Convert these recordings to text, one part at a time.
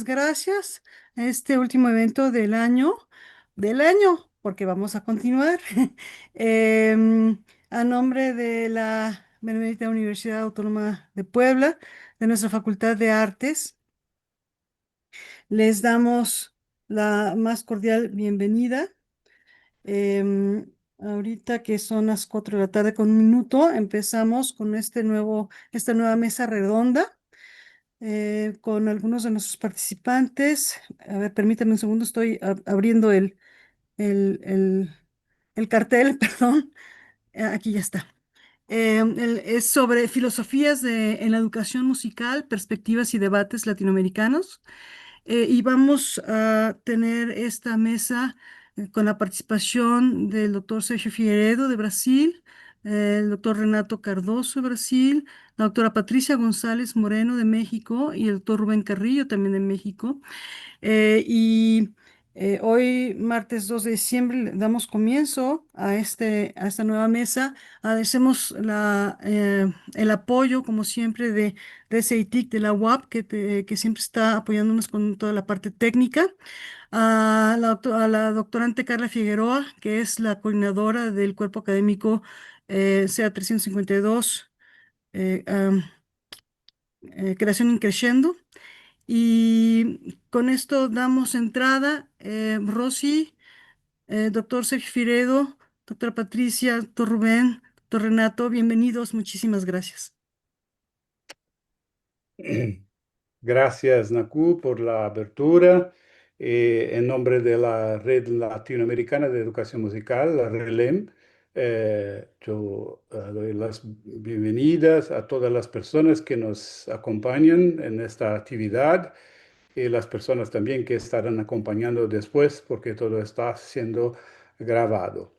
gracias a este último evento del año, porque vamos a continuar. Em, a nombre de la Benemérita Universidad Autónoma de Puebla, de nuestra Facultad de Artes, les damos la más cordial bienvenida. Ahorita que son las 4 de la tarde con un minuto, empezamos con esta nueva mesa redonda con algunos de nuestros participantes. A ver, permítanme un segundo, estoy abriendo el, el- el cartel, perdón. Aquí ya está. Es sobre filosofías en la educación musical, perspectivas y debates latinoamericanos. Y vamos a tener esta mesa con la participación del doctor Sergio Figueiredo de Brasil, el doctor Renato Cardoso de Brasil, la doctora Patricia González Moreno de México y el doctor Rubén Carrillo también de México. Y hoy, martes 2 de diciembre, le damos comienzo a esta nueva mesa. Agradecemos el apoyo, como siempre, de CEITIC, de la UAP, que siempre está apoyándonos con toda la parte técnica. A la doctorante Carla Figueroa, que es la coordinadora del cuerpo académico CA 352, eh, am, Creación Increciendo. Y con esto damos entrada. Rosy, doctor Sergio Firedo, doctora Patricia, doctor Rubén, doctor Renato, bienvenidos, muchísimas gracias. Gracias, Naku, por la apertura. En nombre de la Red Latinoamericana de Educación Musical, la RELEM, yo doy las bienvenidas a todas las personas que nos acompañan en esta actividad y las personas también que estarán acompañando después, porque todo está siendo grabado.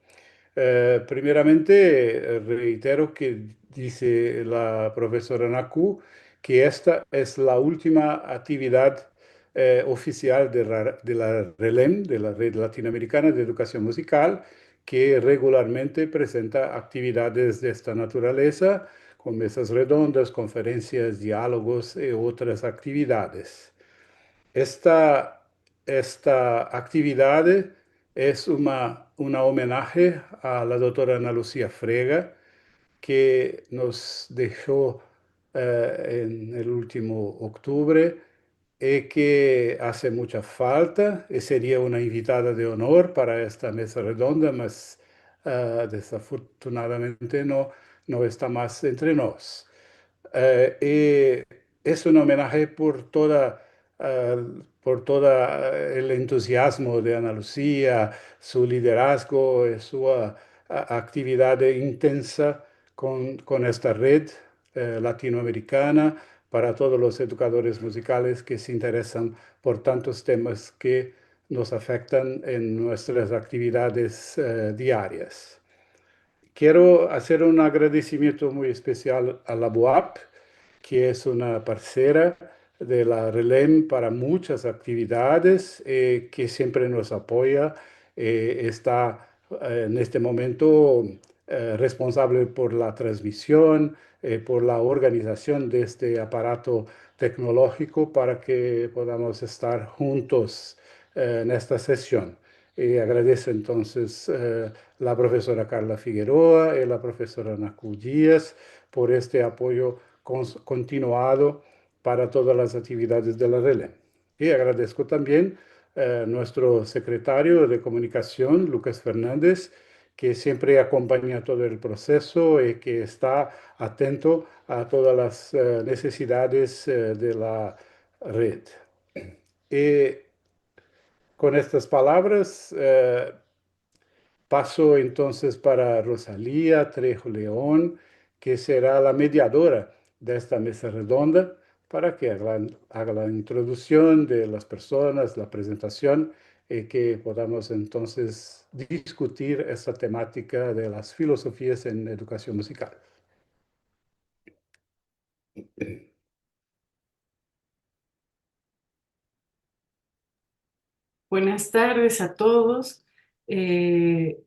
Primeramente, reitero que dice la profesora Naku que esta es la última actividad oficial de la RELEM, de la Red Latinoamericana de Educación Musical, que regularmente presenta actividades de esta naturaleza, con mesas redondas, conferencias, diálogos y otras actividades. Esta, esta actividad es una homenaje a la doctora Ana Lucía Frega, que nos dejó en el último octubre y que hace mucha falta y sería una invitada de honor para esta mesa redonda, mas desafortunadamente no está más entre nos. Y es un homenaje por toda el entusiasmo de Ana Lucía, su liderazgo y su actividad intensa con esta red latinoamericana para todos los educadores musicales que se interesan por tantos temas que nos afectan en nuestras actividades diarias. Quiero hacer un agradecimiento muy especial a la BUAP, que es una parcera de la RELEM para muchas actividades, que siempre nos apoya, está en este momento responsable por la transmisión, por la organización de este aparato tecnológico para que podamos estar juntos en esta sesión. Y agradezco entonces la profesora Carla Figueroa y la profesora Naku Díaz por este apoyo continuado para todas las actividades de la RELE. Y agradezco también a nuestro secretario de comunicación, Lucas Fernández, que siempre acompaña todo el proceso y que está atento a todas las necesidades de la red. Y con estas palabras, paso entonces para Rosalía Trejo León, que será la mediadora de esta mesa redonda para que haga la introducción de las personas, la presentación, y que podamos entonces discutir esta temática de las filosofías en educación musical. Buenas tardes a todos. Eh,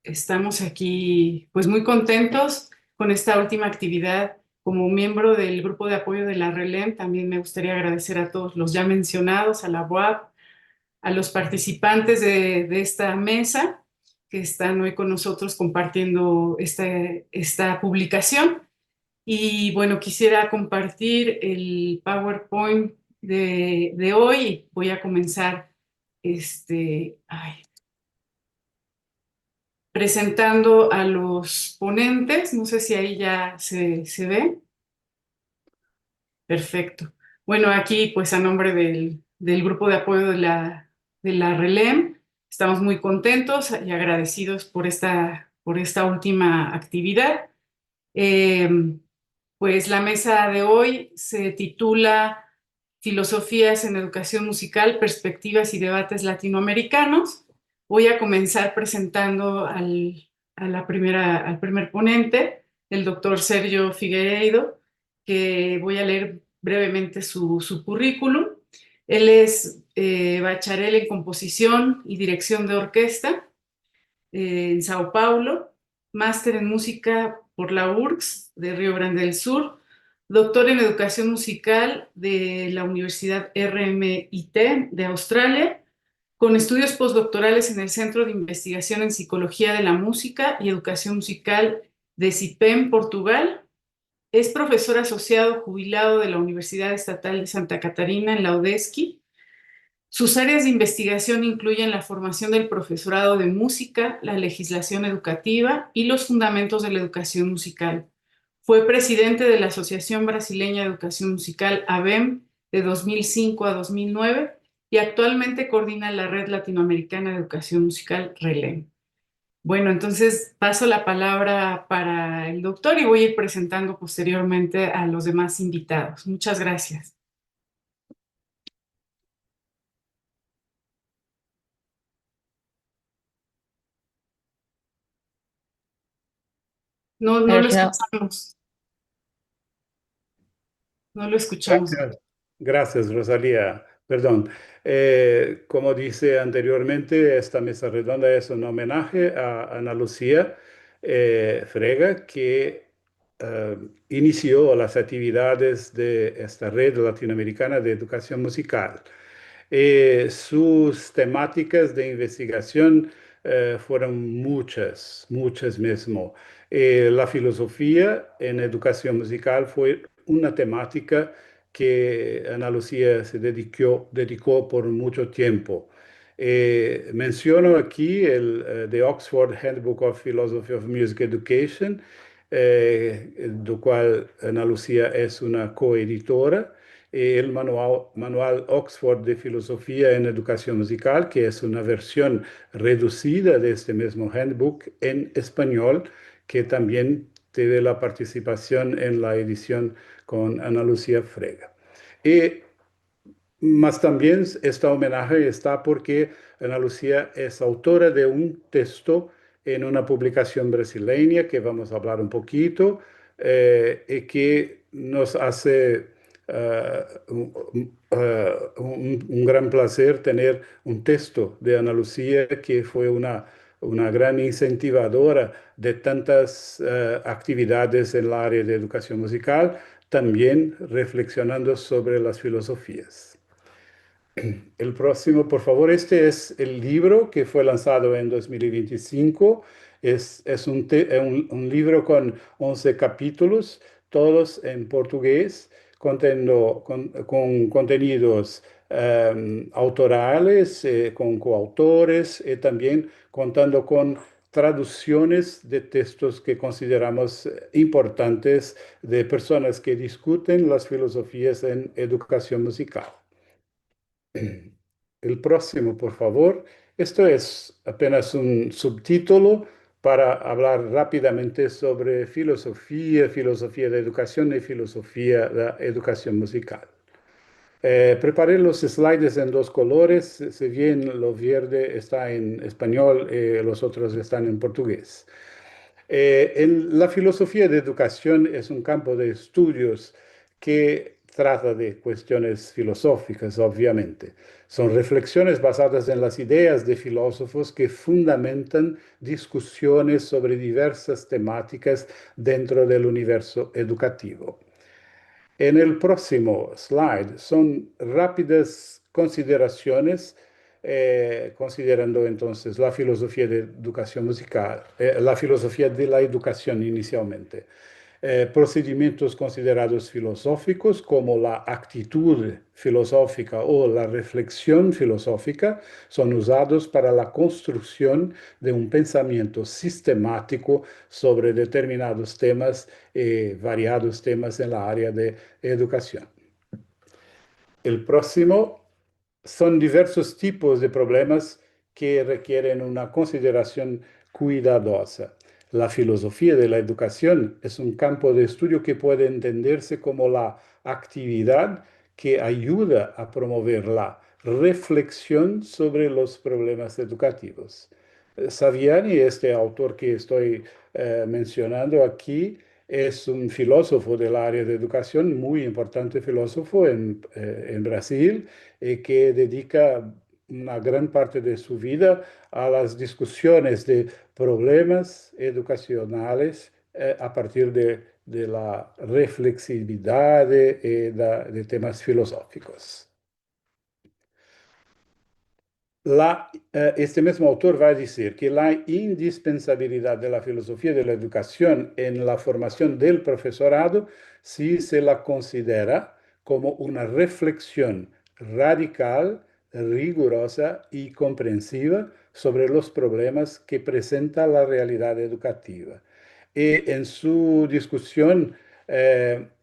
Estamos aquí pues muy contentos con esta última actividad como miembro del grupo de apoyo de la RELEM, también me gustaría agradecer a todos los ya mencionados, a la UAP, a los participantes de esta mesa que están hoy con nosotros compartiendo esta publicación. Y bueno, quisiera compartir el PowerPoint de hoy. Voy a comenzar presentando a los ponentes. No sé si ahí ya se ve. Perfecto. Bueno, aquí pues a nombre del grupo de apoyo de la RELEM, estamos muy contentos y agradecidos por esta última actividad. Eh, pues la mesa de hoy se titula Filosofías en Educación Musical, Perspectivas y Debates Latinoamericanos. Voy a comenzar presentando al primer ponente, el doctor Sergio Figueiredo, que voy a leer brevemente su currículum. Él es bachiller en composición y dirección de orquesta en Sao Paulo, máster en música por la URGS de Río Grande del Sur, doctor en educación musical de la Universidad RMIT de Australia, con estudios postdoctorales en el Centro de Investigación en Psicología de la Música y Educación Musical de CIPEM, Portugal. Es profesor asociado jubilado de la Universidad Estatal de Santa Catarina en la UDESCI. Sus áreas de investigación incluyen la formación del profesorado de música, la legislación educativa y los fundamentos de la educación musical. Fue presidente de la Asociación Brasileña de Educación Musical, ABEM, de 2005 a 2009 y actualmente coordina la Red Latinoamericana de Educación Musical, RELEM. Bueno, entonces paso la palabra para el doctor y voy a ir presentando posteriormente a los demás invitados. Muchas gracias. No, no lo Sergio, escuchamos. No lo escuchamos. Gracias, gracias, Rosalía. Perdón. Como dice anteriormente, esta mesa redonda es un homenaje a Ana Lucía Frega, que eh, inició las actividades de esta red latinoamericana de educación musical. Sus temáticas de investigación fueron muchas, muchas mismo. La filosofía en educación musical fue una temática que Ana Lucía se dedicó por mucho tiempo. Menciono aquí el The Oxford Handbook of Philosophy of Music Education, do cual Ana Lucía es una coeditora, el manual Oxford de Filosofía en Educación Musical, que es una versión reducida de este mismo handbook en español, que también tiene la participación en la edición con Ana Lucía Frega. Y más también este homenaje está porque Ana Lucía es autora de un texto en una publicación brasileña que vamos a hablar un poquito y que nos hace un gran placer tener un texto de Ana Lucía que fue una gran incentivadora de tantas actividades en el área de educación musical, también reflexionando sobre las filosofías. El próximo, por favor, este es el libro que fue lanzado en 2025. Es un libro con 11 capítulos, todos en portugués, con contenidos autorales, con coautores y también contando con traducciones de textos que consideramos importantes de personas que discuten las filosofías en educación musical. El próximo, por favor. Esto es apenas un subtítulo para hablar rápidamente sobre filosofía, filosofía de educación y filosofía de educación musical. Preparé los slides en dos colores, si bien lo verde está en español, los otros están en portugués. La filosofía de educación es un campo de estudios que trata de cuestiones filosóficas, obviamente. Son reflexiones basadas en las ideas de filósofos que fundamentan discusiones sobre diversas temáticas dentro del universo educativo. En el próximo slide son rápidas consideraciones, considerando entonces la filosofía de educación musical, la filosofía de la educación inicialmente. Procedimientos considerados filosóficos como la actitud filosófica o la reflexión filosófica son usados para la construcción de un pensamiento sistemático sobre determinados temas, variados temas en la área de educación. El próximo son diversos tipos de problemas que requieren una consideración cuidadosa. La filosofía de la educación es un campo de estudio que puede entenderse como la actividad que ayuda a promover la reflexión sobre los problemas educativos. Saviani, este autor que estoy mencionando aquí, es un filósofo del área de educación, muy importante filósofo en Brasil, que dedica una gran parte de su vida a las discusiones de problemas educacionales a partir de la reflexividad de temas filosóficos. Este mismo autor va a decir que la indispensabilidad de la filosofía de la educación en la formación del profesorado si se la considera como una reflexión radical, rigurosa y comprensiva sobre los problemas que presenta la realidad educativa. Y en su discusión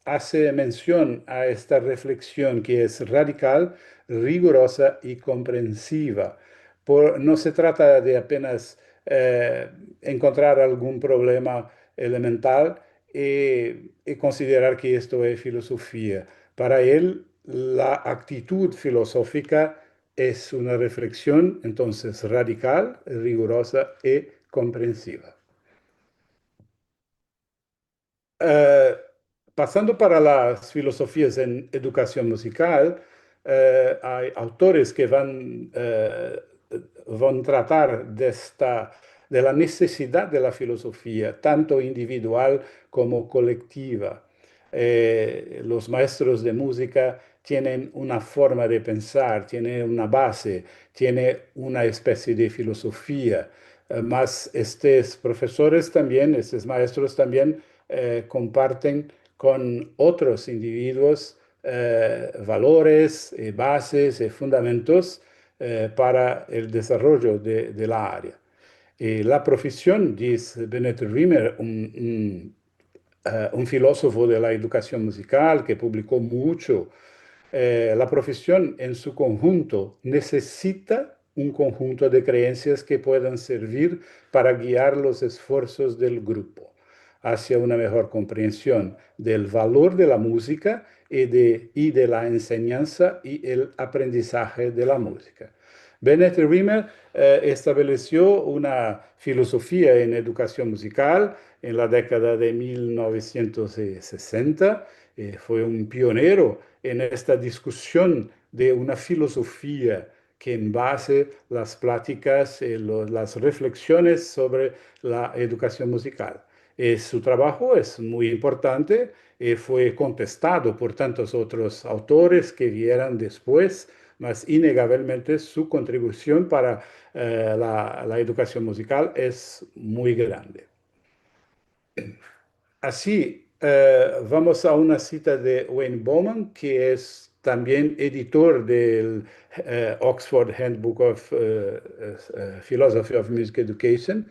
hace mención a esta reflexión que es radical, rigurosa y comprensiva. No se trata de apenas encontrar algún problema elemental y considerar que esto es filosofía. Para él, la actitud filosófica es una reflexión entonces radical, rigurosa y comprensiva. Eh, Pasando para las filosofías en educación musical, hay autores que van a tratar de la necesidad de la filosofía, tanto individual como colectiva. Los maestros de música tienen una forma de pensar, tienen una base, tienen una especie de filosofía. Más estos profesores también, estos maestros también comparten con otros individuos valores, bases y fundamentos para el desarrollo de la área. La profesión, dice Bennett Rimmer, un filósofo de la educación musical que publicó mucho, la profesión en su conjunto necesita un conjunto de creencias que puedan servir para guiar los esfuerzos del grupo hacia una mejor comprensión del valor de la música y de la enseñanza y el aprendizaje de la música. Bennett Rimmer estableció una filosofía en educación musical en la década de 1960. Fue un pionero en esta discusión de una filosofía que en base las pláticas, las reflexiones sobre la educación musical. Su trabajo es muy importante, fue contestado por tantos otros autores que vieran después, mas innegablemente su contribución para la educación musical es muy grande. Así, vamos a una cita de Wayne Bowman, que es también editor del Oxford Handbook of Philosophy of Music Education,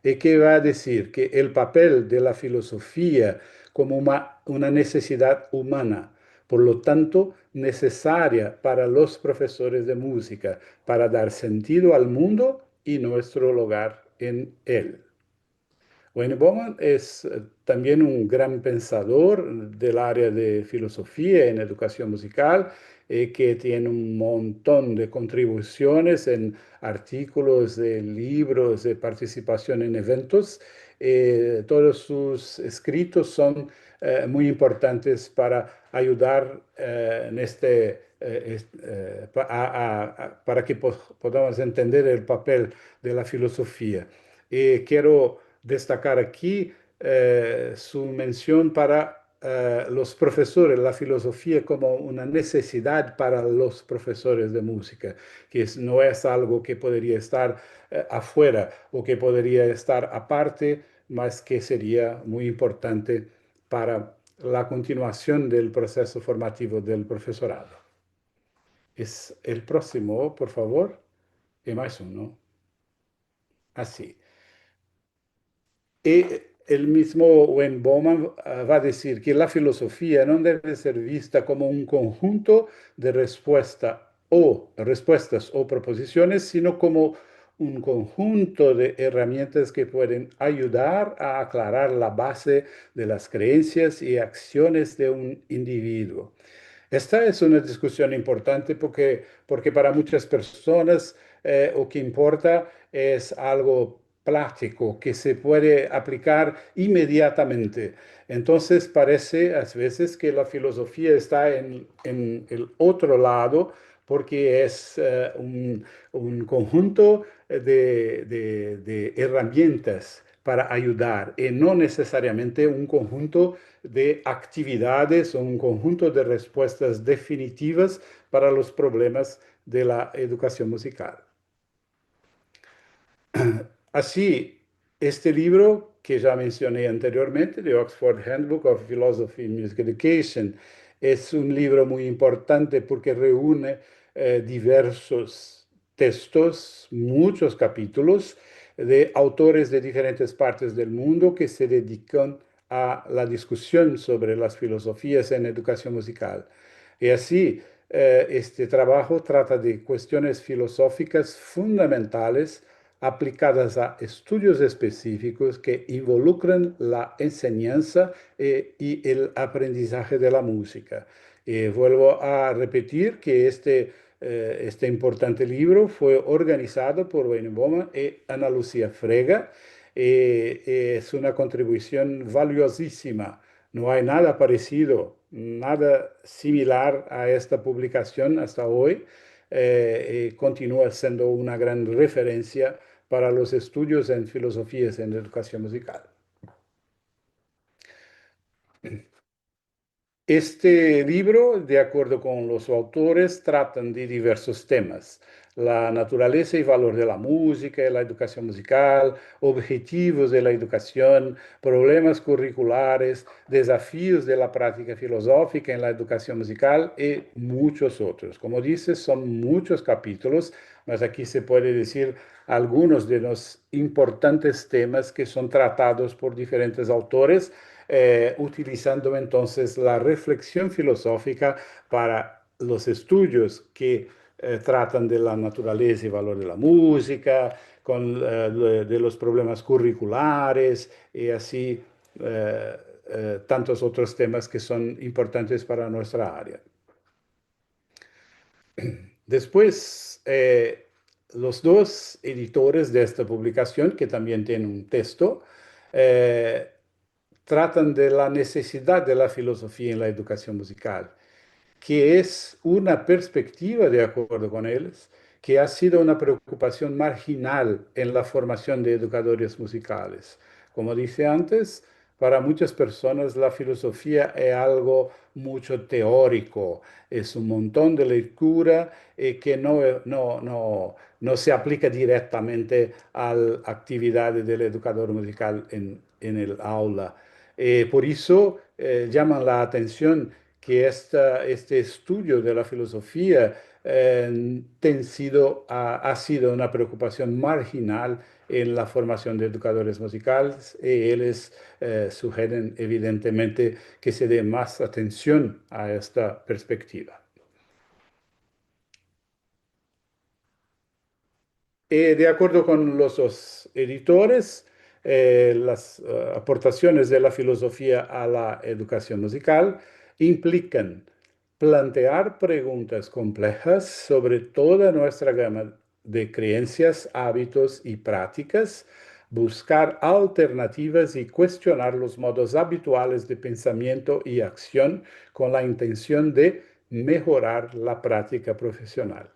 y que va a decir que el papel de la filosofía como una necesidad humana, por lo tanto, necesaria para los profesores de música, para dar sentido al mundo y nuestro lugar en él. Wayne Bowman es también un gran pensador del área de filosofía en educación musical, que tiene un montón de contribuciones en artículos, libros, de participación en eventos. Todos sus escritos son muy importantes para ayudar para que podamos entender el papel de la filosofía. Y quiero destacar aquí su mención para los profesores, la filosofía como una necesidad para los profesores de música, no es algo que podría estar afuera o que podría estar aparte, más que sería muy importante para la continuación del proceso formativo del profesorado. Es el próximo, por favor, y más uno. Así. Y el mismo Wayne Bowman va a decir que la filosofía no debe ser vista como un conjunto de respuestas o proposiciones, sino como un conjunto de herramientas que pueden ayudar a aclarar la base de las creencias y acciones de un individuo. Esta es una discusión importante porque para muchas personas lo que importa es algo práctico que se puede aplicar inmediatamente. Entonces parece a veces que la filosofía está en el otro lado porque es un conjunto de herramientas para ayudar y no necesariamente un conjunto de actividades o un conjunto de respuestas definitivas para los problemas de la educación musical. Así, este libro que ya mencioné anteriormente, The Oxford Handbook of Philosophy in Music Education, es un libro muy importante porque reúne diversos textos, muchos capítulos de autores de diferentes partes del mundo que se dedican a la discusión sobre las filosofías en educación musical. Y así, este trabajo trata de cuestiones filosóficas fundamentales aplicadas a estudios específicos que involucran la enseñanza y el aprendizaje de la música. Vuelvo a repetir que este importante libro fue organizado por Wayne Bowman y Ana Lucía Frega. Es una contribución valiosísima. No hay nada parecido, nada similar a esta publicación hasta hoy. Continúa siendo una gran referencia para los estudios en filosofías en educación musical. Este libro, de acuerdo con los autores, tratan de diversos temas: la naturaleza y valor de la música, la educación musical, objetivos de la educación, problemas curriculares, desafíos de la práctica filosófica en la educación musical y muchos otros. Como dices, son muchos capítulos, mas aquí se puede decir algunos de los importantes temas que son tratados por diferentes autores, utilizando entonces la reflexión filosófica para los estudios que tratan de la naturaleza y valor de la música, de los problemas curriculares y así tantos otros temas que son importantes para nuestra área. Después, los dos editores de esta publicación, que también tienen un texto, tratan de la necesidad de la filosofía en la educación musical, que es una perspectiva, de acuerdo con ellos, que ha sido una preocupación marginal en la formación de educadores musicales. Como dije antes, para muchas personas la filosofía es algo mucho teórico, es un montón de lectura que no se aplica directamente a la actividad del educador musical en el aula. Por eso llaman la atención que este estudio de la filosofía ha sido una preocupación marginal en la formación de educadores musicales, y ellos sugieren evidentemente que se dé más atención a esta perspectiva. De acuerdo con los dos editores, las aportaciones de la filosofía a la educación musical implican plantear preguntas complejas sobre toda nuestra gama de creencias, hábitos y prácticas, buscar alternativas y cuestionar los modos habituales de pensamiento y acción con la intención de mejorar la práctica profesional.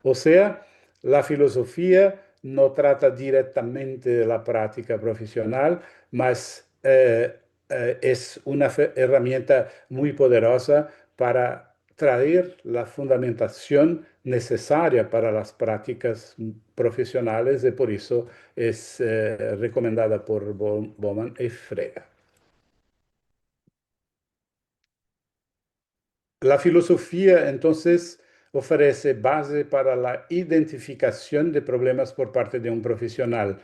O sea, la filosofía no trata directamente de la práctica profesional, mas es una herramienta muy poderosa para traer la fundamentación necesaria para las prácticas profesionales y por eso es recomendada por Bauman y Frege. La filosofía entonces ofrece base para la identificación de problemas por parte de un profesional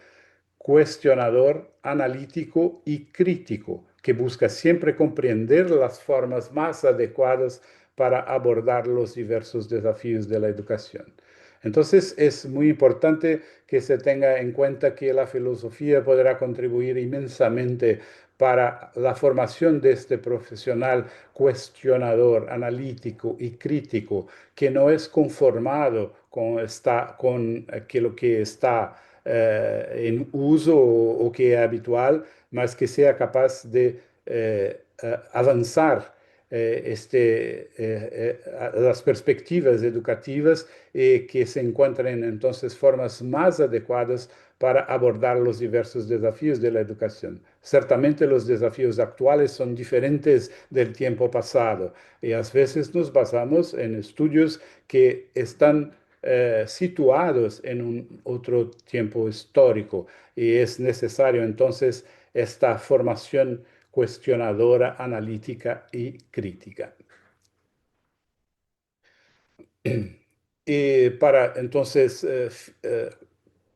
cuestionador, analítico y crítico, que busca siempre comprender las formas más adecuadas para abordar los diversos desafíos de la educación. Entonces es muy importante que se tenga en cuenta que la filosofía podrá contribuir inmensamente para la formación de este profesional cuestionador, analítico y crítico, que no es conformado con que lo que está en uso o que es habitual, mas que sea capaz de avanzar las perspectivas educativas y que se encuentren entonces formas más adecuadas para abordar los diversos desafíos de la educación. Ciertamente los desafíos actuales son diferentes del tiempo pasado y a veces nos basamos en estudios que están situados en un otro tiempo histórico y es necesario entonces esta formación cuestionadora, analítica y crítica. Y para entonces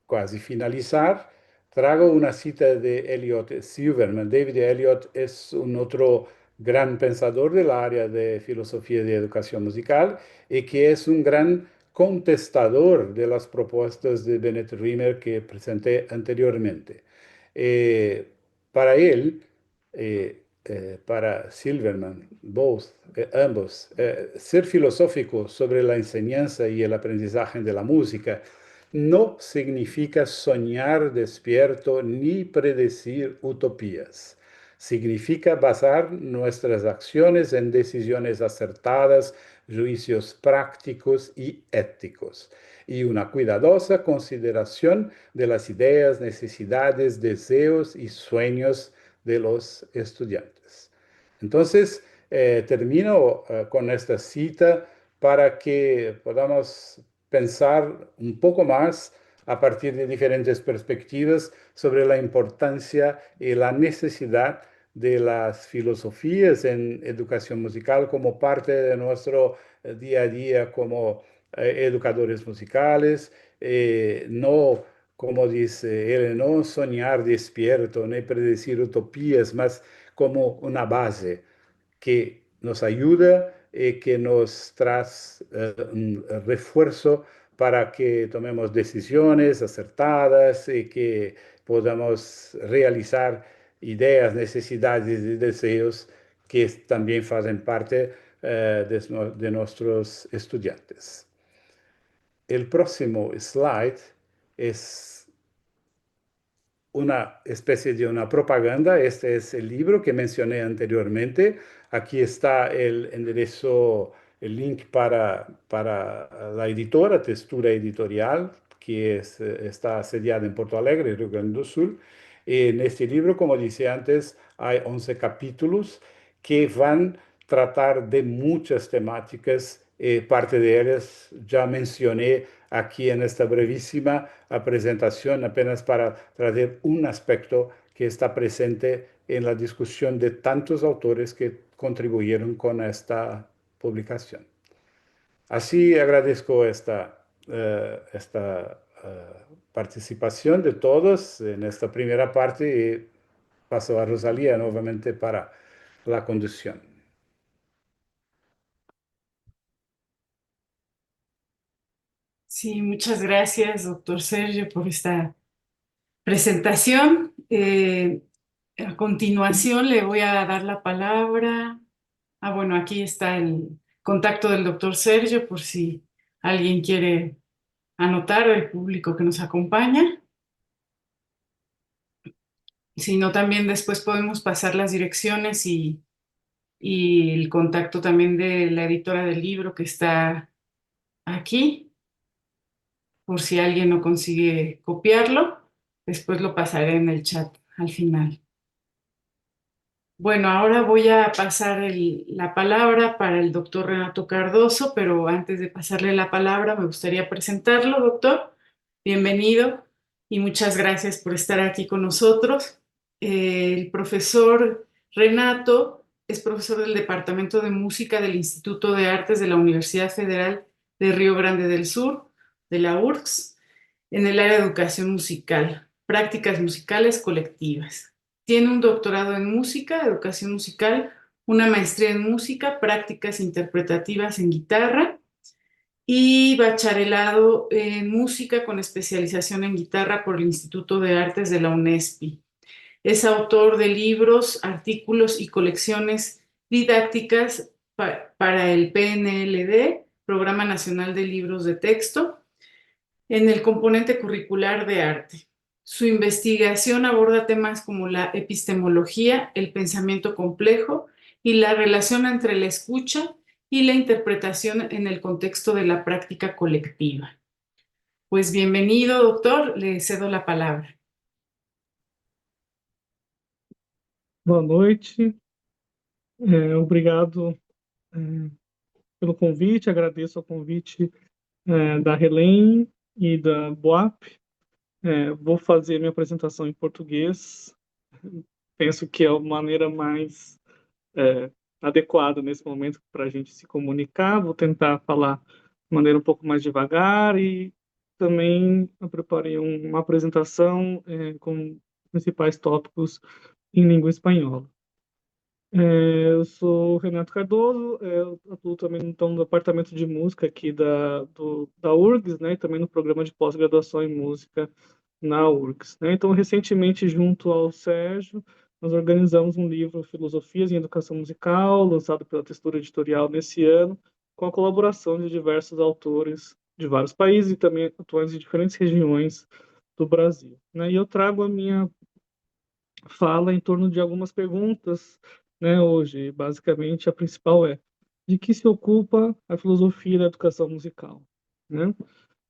casi finalizar, traigo una cita de Elliot Silverman. David Elliot es un otro gran pensador del área de filosofía de educación musical y que es un gran contestador de las propuestas de Bennett Rimmer que presenté anteriormente. Para él, para Silverman, ambos, ser filosófico sobre la enseñanza y el aprendizaje de la música no significa soñar despierto ni predecir utopías. Significa basar nuestras acciones en decisiones acertadas, juicios prácticos y éticos, y una cuidadosa consideración de las ideas, necesidades, deseos y sueños de los estudiantes. Entonces, termino con esta cita para que podamos pensar un poco más a partir de diferentes perspectivas sobre la importancia y la necesidad de las filosofías en educación musical como parte de nuestro día a día como educadores musicales, no, como dice él, no soñar despierto, ni predecir utopías, más como una base que nos ayuda y que nos trae un refuerzo para que tomemos decisiones acertadas y que podamos realizar ideas, necesidades y deseos que también hacen parte de nuestros estudiantes. El próximo slide es una especie de una propaganda. Este es el libro que mencioné anteriormente. Aquí está el enderezo, el link para la editora, Textura Editorial, que está sediada en Porto Alegre, Río Grande do Sul. En este libro, como dice antes, hay 11 capítulos que van a tratar de muchas temáticas. Parte de ellas ya mencioné aquí en esta brevísima presentación, apenas para traer un aspecto que está presente en la discusión de tantos autores que contribuyeron con esta publicación. Así agradezco esta participación de todos en esta primera parte y paso a Rosalía nuevamente para la conducción. Sí, muchas gracias, doctor Sergio, por esta presentación. A continuación le voy a dar la palabra. Bueno, aquí está el contacto del doctor Sergio por si alguien quiere anotar, el público que nos acompaña. Si no, también después podemos pasar las direcciones y el contacto también de la editora del libro que está aquí, por si alguien no consigue copiarlo, después lo pasaré en el chat al final. Bueno, ahora voy a pasar la palabra para el doctor Renato Cardoso, pero antes de pasarle la palabra me gustaría presentarlo, doctor. Bienvenido y muchas gracias por estar aquí con nosotros. El profesor Renato es profesor del Departamento de Música del Instituto de Artes de la Universidad Federal de Río Grande del Sur, de la URCS, en el área de educación musical, prácticas musicales colectivas. Tiene un doctorado en música, educación musical, una maestría en música, prácticas interpretativas en guitarra y bacharelado en música con especialización en guitarra por el Instituto de Artes de la UNESPI. Es autor de libros, artículos y colecciones didácticas para el PNLD, Programa Nacional de Libros de Texto, en el componente curricular de arte. Su investigación aborda temas como la epistemología, el pensamiento complejo y la relación entre la escucha y la interpretación en el contexto de la práctica colectiva. Pues bienvenido, doctor, le cedo la palabra. Boa noite, obrigado pelo convite, agradeço o convite da Relem e da BOAP. Vou fazer minha apresentação em português, penso que é a maneira mais adequada nesse momento para a gente se comunicar. Vou tentar falar de maneira um pouco mais devagar e também eu preparei uma apresentação com principais tópicos em língua espanhola. Eu sou o Renato Cardoso, eu atuo também então, no departamento de música aqui da URGS, né, e também no programa de pós-graduação em música na URGS, né? Então, recentemente, junto ao Sérgio, nós organizamos um livro, Filosofias em Educação Musical, lançado pela Textura Editorial nesse ano, com a colaboração de diversos autores de vários países e também atuantes em diferentes regiões do Brasil, né? E eu trago a minha fala em torno de algumas perguntas, né, hoje. Basicamente, a principal é: de que se ocupa a filosofia da educação musical, né?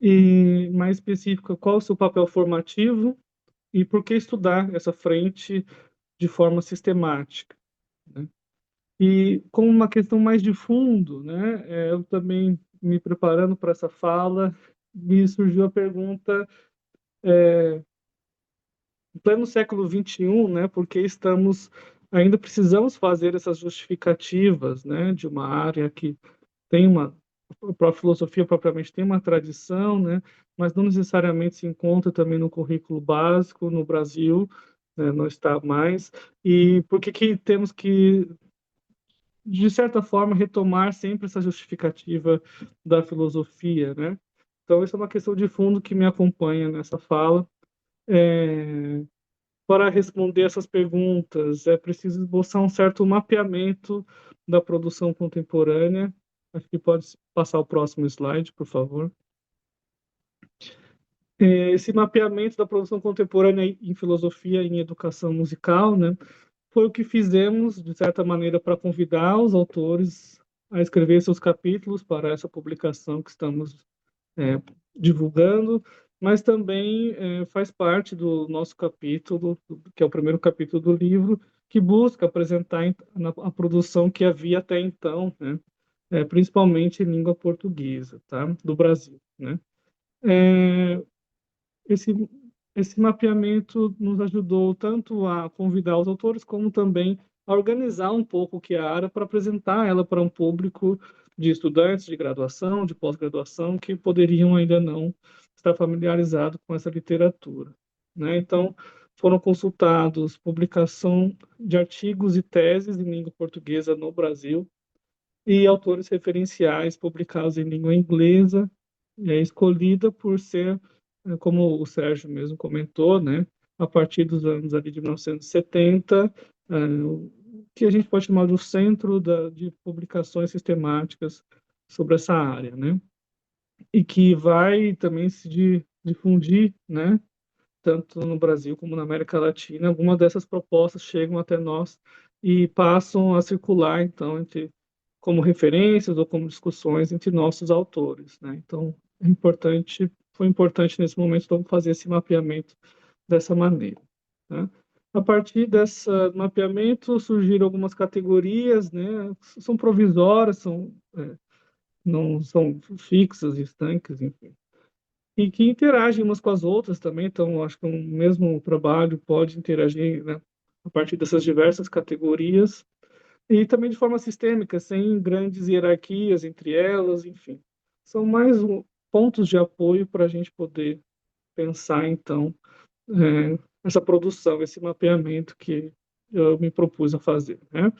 E, mais específico, qual o seu papel formativo e por que estudar essa frente de forma sistemática, né? E como uma questão mais de fundo, né, eu também me preparando para essa fala, me surgiu a pergunta, em pleno século XXI, né, porque ainda precisamos fazer essas justificativas, né, de uma área que tem a filosofia propriamente tem uma tradição, né, mas não necessariamente se encontra também no currículo básico no Brasil, né, não está mais. E por que temos que, de certa forma, retomar sempre essa justificativa da filosofia, né? Então, essa é uma questão de fundo que me acompanha nessa fala. Para responder essas perguntas, é preciso esboçar um certo mapeamento da produção contemporânea. Acho que pode passar o próximo slide, por favor. Esse mapeamento da produção contemporânea em filosofia e em educação musical, né, foi o que fizemos, de certa maneira, para convidar os autores a escrever seus capítulos para essa publicação que estamos divulgando, mas também faz parte do nosso capítulo, que é o primeiro capítulo do livro, que busca apresentar a produção que havia até então, né, principalmente em língua portuguesa, tá, do Brasil, né. Esse mapeamento nos ajudou tanto a convidar os autores, como também a organizar um pouco o que é a área para apresentar ela para um público de estudantes de graduação, de pós-graduação, que poderiam ainda não estar familiarizados com essa literatura, né? Então, foram consultados publicação de artigos e teses em língua portuguesa no Brasil e autores referenciais publicados em língua inglesa, escolhida por ser, como o Sérgio mesmo comentou, né, a partir dos anos ali de 1970, que a gente pode chamar do centro de publicações sistemáticas sobre essa área, né, e que vai também se difundir, né, tanto no Brasil como na América Latina, algumas dessas propostas chegam até nós e passam a circular, então, como referências ou como discussões entre nossos autores, né? Então, foi importante nesse momento então, fazer esse mapeamento dessa maneira, né? A partir desse mapeamento surgiram algumas categorias, né? São provisórias, não são fixas, estanques, enfim, e que interagem umas com as outras também. Então, acho que um mesmo trabalho pode interagir, né, a partir dessas diversas categorias e também de forma sistêmica, sem grandes hierarquias entre elas, enfim. São mais pontos de apoio para a gente poder pensar, então, essa produção, esse mapeamento que eu me propus a fazer, né?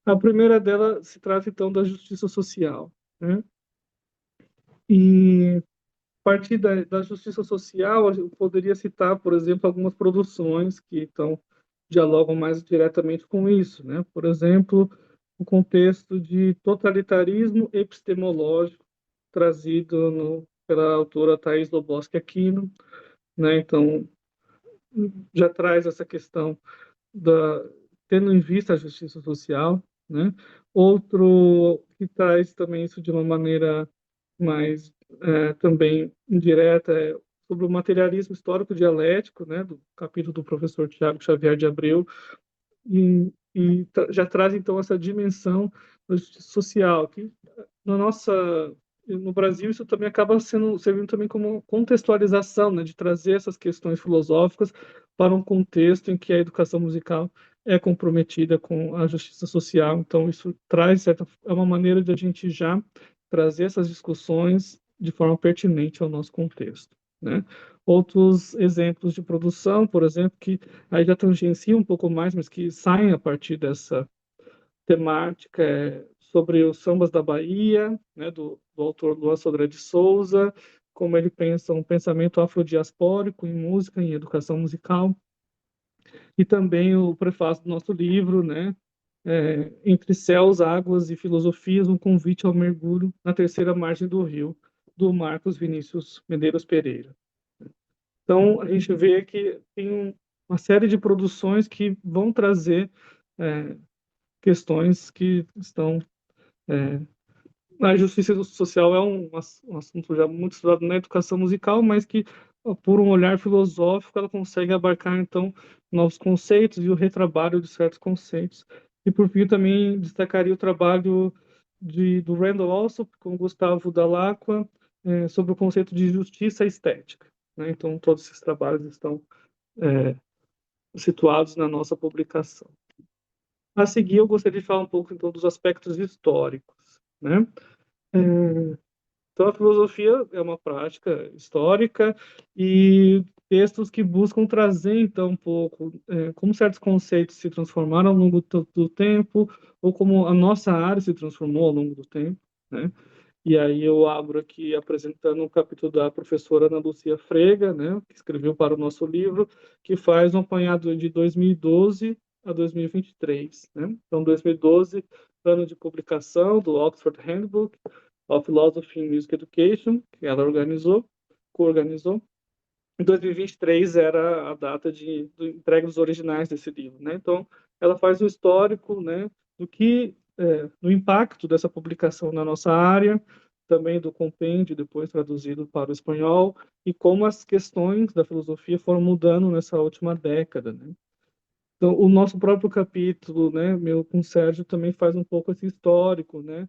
A primeira dela se trata, então, da justiça social, né? E a partir da justiça social, eu poderia citar, por exemplo, algumas produções que então dialogam mais diretamente com isso, né? Por exemplo, o contexto de totalitarismo epistemológico trazido pela autora Thais Loboski Aquino, né? Então, já traz essa questão tendo em vista a justiça social, né? Outro que traz também isso de uma maneira mais também indireta é sobre o materialismo histórico dialético, né? Do capítulo do professor Tiago Xavier de Abreu, e já traz então essa dimensão da justiça social que no Brasil isso também acaba servindo também como contextualização, né, de trazer essas questões filosóficas para um contexto em que a educação musical é comprometida com a justiça social. Então isso é uma maneira de a gente já trazer essas discussões de forma pertinente ao nosso contexto, né? Outros exemplos de produção, por exemplo, que aí já tangenciam um pouco mais, mas que saem a partir dessa temática, sobre os sambas da Bahia, né, do autor Luan Sodré de Souza, como ele pensa um pensamento afrodiaspórico em música, em educação musical, e também o prefácio do nosso livro, né, Entre Céus, Águas e Filosofias, um convite ao mergulho na terceira margem do rio, do Marcos Vinícius Medeiros Pereira. Então, a gente vê que tem uma série de produções que vão trazer questões que estão... a justiça social é um assunto já muito estudado na educação musical, mas que, por um olhar filosófico, ela consegue abarcar, então, novos conceitos e o retrabalho de certos conceitos. E, por fim, também destacaria o trabalho do Randall Alsop com Gustavo Dall'Acqua sobre o conceito de justiça estética, né? Então, todos esses trabalhos estão situados na nossa publicação. A seguir, eu gostaria de falar um pouco, então, dos aspectos históricos, né? Então, a filosofia é uma prática histórica e textos que buscam trazer, então, um pouco como certos conceitos se transformaram ao longo do tempo ou como a nossa área se transformou ao longo do tempo, né? E aí eu abro aqui apresentando um capítulo da professora Ana Lúcia Frega, né, que escreveu para o nosso livro, que faz um apanhado de 2012 a 2023, né? Então, 2012, ano de publicação do Oxford Handbook of Philosophy in Music Education, que ela coorganizou. Em 2023 era a data de entrega dos originais desse livro, né? Então, ela faz o histórico, né, do impacto dessa publicação na nossa área, também do compêndio, depois traduzido para o espanhol, e como as questões da filosofia foram mudando nessa última década, né? Então, o nosso próprio capítulo, né, meu com o Sérgio, também faz um pouco esse histórico, né,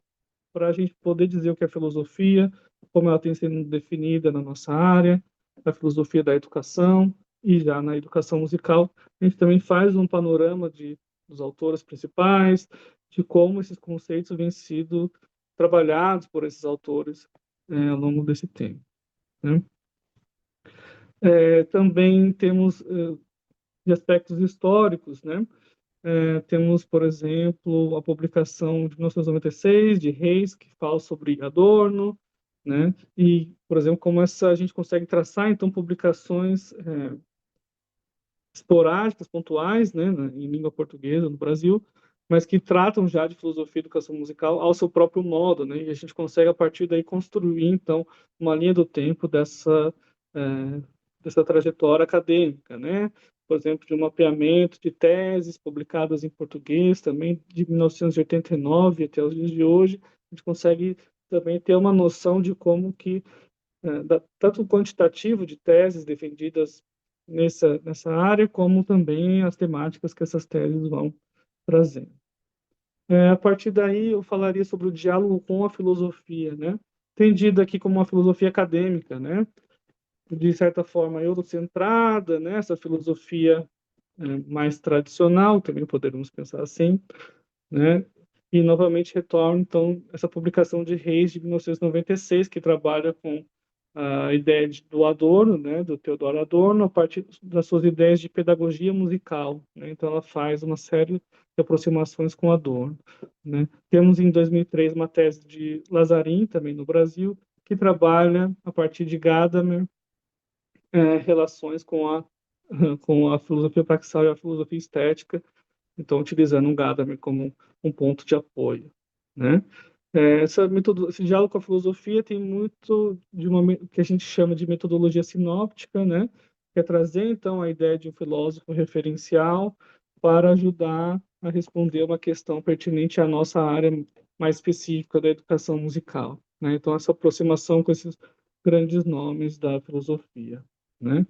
para a gente poder dizer o que é filosofia, como ela tem sido definida na nossa área, a filosofia da educação e já na educação musical. A gente também faz um panorama dos autores principais, de como esses conceitos vêm sido trabalhados por esses autores ao longo desse tempo, né? Também temos de aspectos históricos, né? Temos, por exemplo, a publicação de 1996 de Reis, que fala sobre Adorno, né? E, por exemplo, como a gente consegue traçar, então, publicações esporádicas, pontuais, né, em língua portuguesa no Brasil, mas que tratam já de filosofia e educação musical ao seu próprio modo, né? E a gente consegue, a partir daí, construir, então, uma linha do tempo dessa trajetória acadêmica, né? Por exemplo, de um mapeamento de teses publicadas em português, também de 1989 até os dias de hoje, a gente consegue também ter uma noção de como que, tanto o quantitativo de teses defendidas nessa área, como também as temáticas que essas teses vão trazendo. A partir daí, eu falaria sobre o diálogo com a filosofia, né? Entendida aqui como uma filosofia acadêmica, né? De certa forma, eurocentrada, né? Essa filosofia mais tradicional, também poderíamos pensar assim, né? E novamente retorno, então, essa publicação de Reis de 1996, que trabalha com a ideia do Adorno, né, do Theodor Adorno, a partir das suas ideias de pedagogia musical, né? Então, ela faz uma série de aproximações com Adorno, né? Temos em 2003 uma tese de Lazarin, também no Brasil, que trabalha a partir de Gadamer, relações com com a filosofia praxeal e a filosofia estética, então utilizando um Gadamer como um ponto de apoio, né? Esse diálogo com a filosofia tem muito de que a gente chama de metodologia sinóptica, né? Que é trazer então a ideia de um filósofo referencial para ajudar a responder uma questão pertinente à nossa área mais específica da educação musical, né? Então essa aproximação com esses grandes nomes da filosofia, né?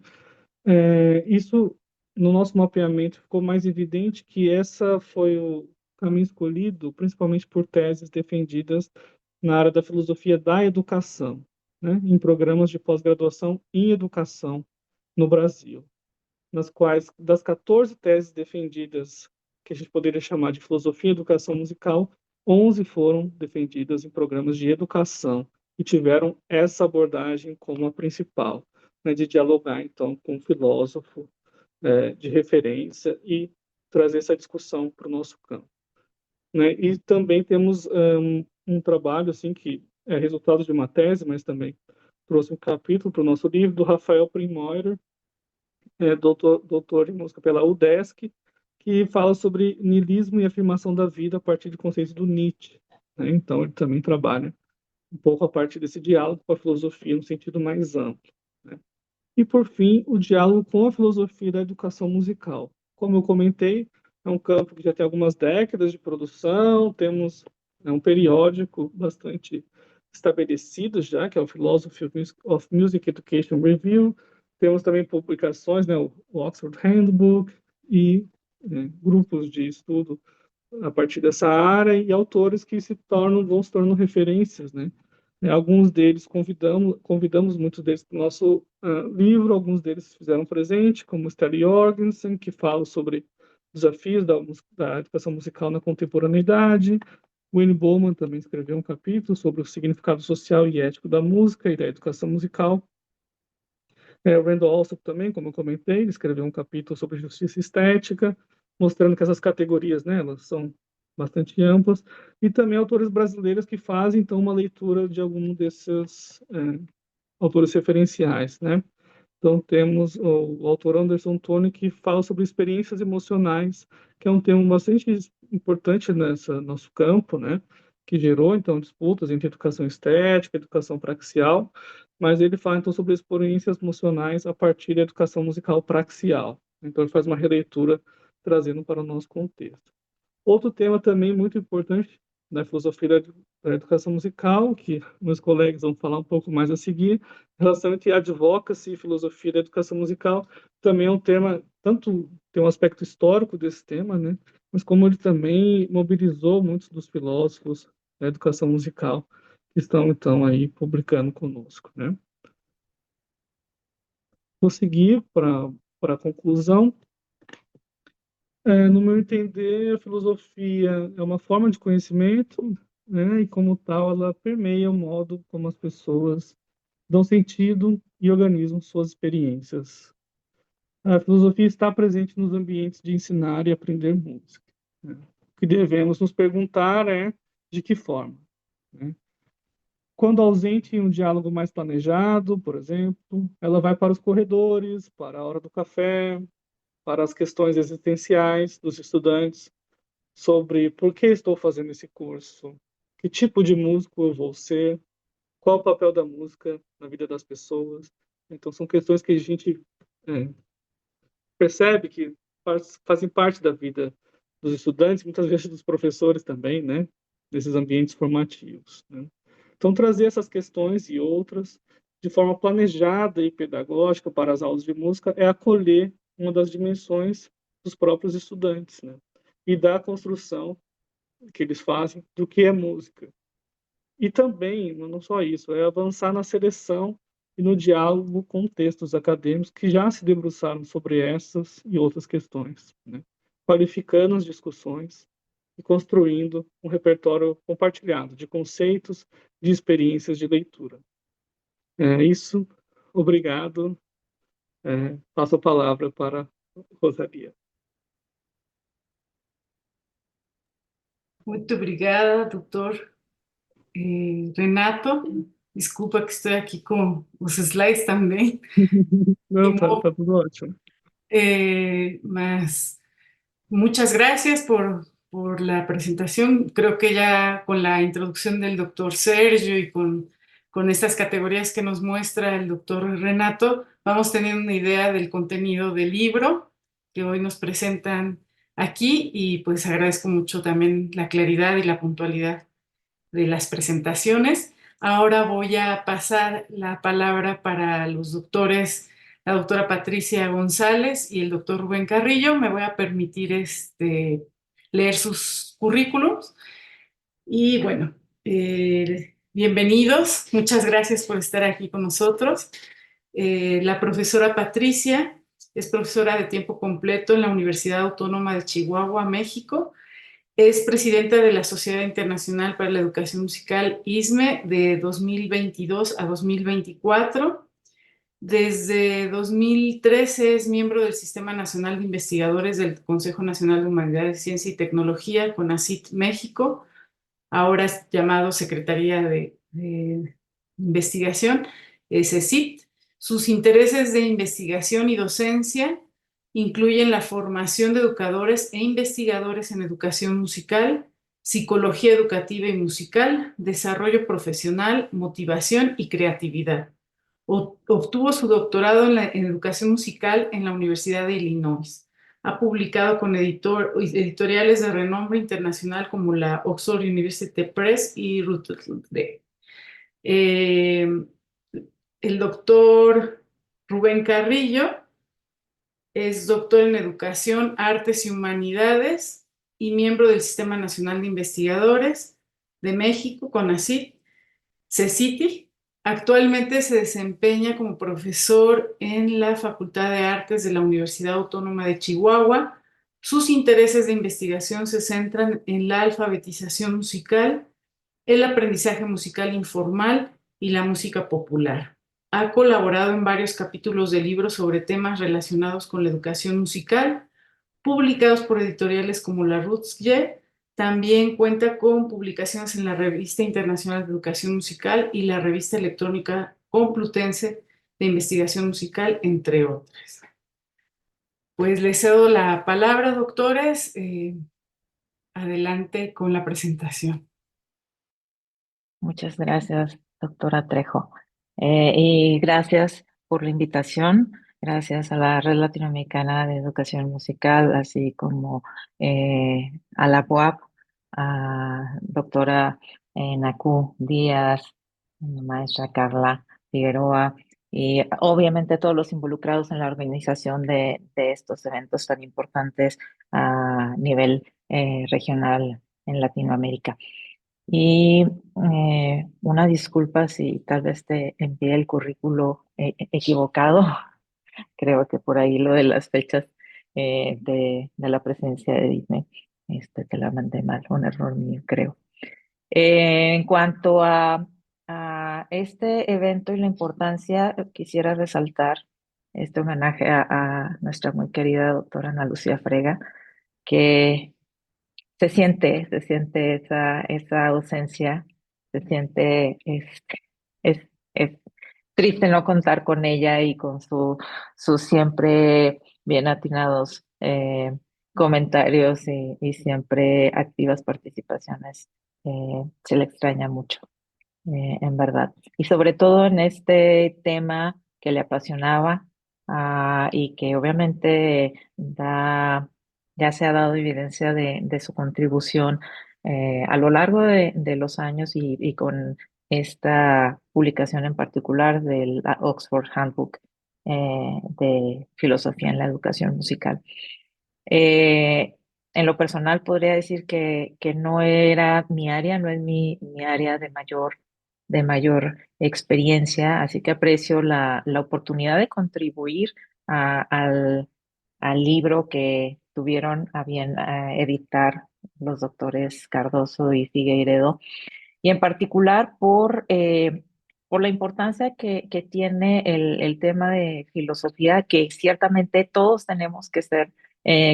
Isso, no nosso mapeamento, ficou mais evidente que essa foi o caminho escolhido, principalmente por teses defendidas na área da filosofia da educação, né, em programas de pós-graduação em educação no Brasil, nas quais, das 14 teses defendidas, que a gente poderia chamar de filosofia e educação musical, 11 foram defendidas em programas de educação e tiveram essa abordagem como a principal, né, de dialogar, então, com o filósofo de referência e trazer essa discussão para o nosso campo, né? E também temos um trabalho assim que é resultado de uma tese, mas também trouxe um capítulo para o nosso livro do Rafael Primoyer, doutor em música pela UDESC, que fala sobre niilismo e afirmação da vida a partir de conceitos do Nietzsche, né? Então ele também trabalha um pouco a partir desse diálogo com a filosofia no sentido mais amplo, né? E, por fim, o diálogo com a filosofia da educação musical. Como eu comentei, é um campo que já tem algumas décadas de produção, temos um periódico bastante estabelecido já, que é o Philosophy of Music Education Review. Temos também publicações, né, o Oxford Handbook e grupos de estudo a partir dessa área e autores que vão se tornando referências, né? Alguns deles convidamos muitos deles para o nosso livro, alguns deles fizeram presente, como Sterling Jorgensen, que fala sobre desafios da educação musical na contemporaneidade. Wayne Bowman também escreveu um capítulo sobre o significado social e ético da música e da educação musical. O Randall Alsop também, como eu comentei, ele escreveu um capítulo sobre justiça estética, mostrando que essas categorias, né, elas são bastante amplas, e também autores brasileiros que fazem, então, uma leitura de algum desses autores referenciais, né? Então, temos o autor Anderson Toni, que fala sobre experiências emocionais, que é um tema bastante importante nesse nosso campo, né? Que gerou, então, disputas entre educação estética e educação praxial, mas ele fala, então, sobre experiências emocionais a partir da educação musical praxial. Então, ele faz uma releitura trazendo para o nosso contexto. Outro tema também muito importante da filosofia da educação musical, que meus colegas vão falar um pouco mais a seguir, relação entre advocacy e filosofia da educação musical, também é um tema, tanto tem um aspecto histórico desse tema, né, mas como ele também mobilizou muitos dos filósofos da educação musical que estão, então, aí publicando conosco, né. Vou seguir para a conclusão. No meu entender, a filosofia é uma forma de conhecimento, né, e como tal, ela permeia o modo como as pessoas dão sentido e organizam suas experiências. A filosofia está presente nos ambientes de ensinar e aprender música, né? O que devemos nos perguntar é de que forma, né? Quando ausente em um diálogo mais planejado, por exemplo, ela vai para os corredores, para a hora do café, para as questões existenciais dos estudantes, sobre por que estou fazendo esse curso, que tipo de músico eu vou ser, qual o papel da música na vida das pessoas, Então, são questões que a gente percebe que fazem parte da vida dos estudantes, muitas vezes dos professores também, né? Desses ambientes formativos, né? Então, trazer essas questões e outras de forma planejada e pedagógica para as aulas de música é acolher uma das dimensões dos próprios estudantes, né? E da construção que eles fazem do que é música. E também, não só isso, é avançar na seleção e no diálogo com textos acadêmicos que já se debruçaram sobre essas e outras questões, né? Qualificando as discussões e construindo um repertório compartilhado de conceitos, de experiências de leitura. É isso. Obrigado. Passo a palavra para Rosalia. Muito obrigada, doutor Renato. Desculpa que estou aqui com os slides também, Não, tá tudo ótimo. mas muchas gracias por la presentación. Creo que ya con la introducción del doctor Sergio y con estas categorías que nos muestra el doctor Renato, vamos teniendo una idea del contenido del libro que hoy nos presentan aquí y pues agradezco mucho también la claridad y la puntualidad de las presentaciones. Ahora voy a pasar la palabra para los doctores, la doctora Patricia González y el doctor Rubén Carrillo. Me voy a permitir leer sus currículums. Y bueno, bienvenidos. Muchas gracias por estar aquí con nosotros. La profesora Patricia es profesora de tiempo completo en la Universidad Autónoma de Chihuahua, México. Es presidenta de la Sociedad Internacional para la Educación Musical, ISME, de 2022 a 2024. Desde 2013 es miembro del Sistema Nacional de Investigadores del Consejo Nacional de Humanidades, Ciencia y Tecnología, CONACYT México, ahora es llamado Secretaría de Investigación, CECIT. Sus intereses de investigación y docencia incluyen la formación de educadores e investigadores en educación musical, psicología educativa y musical, desarrollo profesional, motivación y creatividad. Obtuvo su doctorado en educación musical en la Universidad de Illinois. Ha publicado con editoriales de renombre internacional como la Oxford University Press y Routledge. El doctor Rubén Carrillo es doctor en Educación, Artes y Humanidades y miembro del Sistema Nacional de Investigadores de México, CONACYT, CECITI. Actualmente se desempeña como profesor en la Facultad de Artes de la Universidad Autónoma de Chihuahua. Sus intereses de investigación se centran en la alfabetización musical, el aprendizaje musical informal y la música popular. Ha colaborado en varios capítulos de libros sobre temas relacionados con la educación musical, publicados por editoriales como la Routledge. También cuenta con publicaciones en la Revista Internacional de Educación Musical y la Revista Electrónica Complutense de Investigación Musical, entre otras. Pues les cedo la palabra, doctores. Adelante con la presentación. Muchas gracias, doctora Trejo. Y gracias por la invitación. Gracias a la Red Latinoamericana de Educación Musical, así como a la UAP, a doctora Naku Díaz, maestra Carla Figueroa, y obviamente a todos los involucrados en la organización de estos eventos tan importantes a nivel regional en Latinoamérica. Y una disculpa si tal vez te envié el currículo equivocado. Creo que por ahí lo de las fechas de la presencia de Disney, te la mandé mal, un error mío, creo. En cuanto a este evento y la importancia, quisiera resaltar este homenaje a nuestra muy querida doctora Ana Lucía Frega, que se siente esa ausencia, se siente, es triste no contar con ella y con sus siempre bien atinados comentarios y siempre activas participaciones. Se le extraña mucho, en verdad. Y sobre todo en este tema que le apasionaba, y que obviamente ya se ha dado evidencia de su contribución a lo largo de los años y con esta publicación en particular del Oxford Handbook de Filosofía en la Educación Musical. Eh, en lo personal podría decir que no era mi área, no es mi área de mayor experiencia, así que aprecio la oportunidad de contribuir al libro que tuvieron a bien editar los doctores Cardoso y Figueiredo, y en particular por la importancia que tiene el tema de filosofía, que ciertamente todos tenemos que ser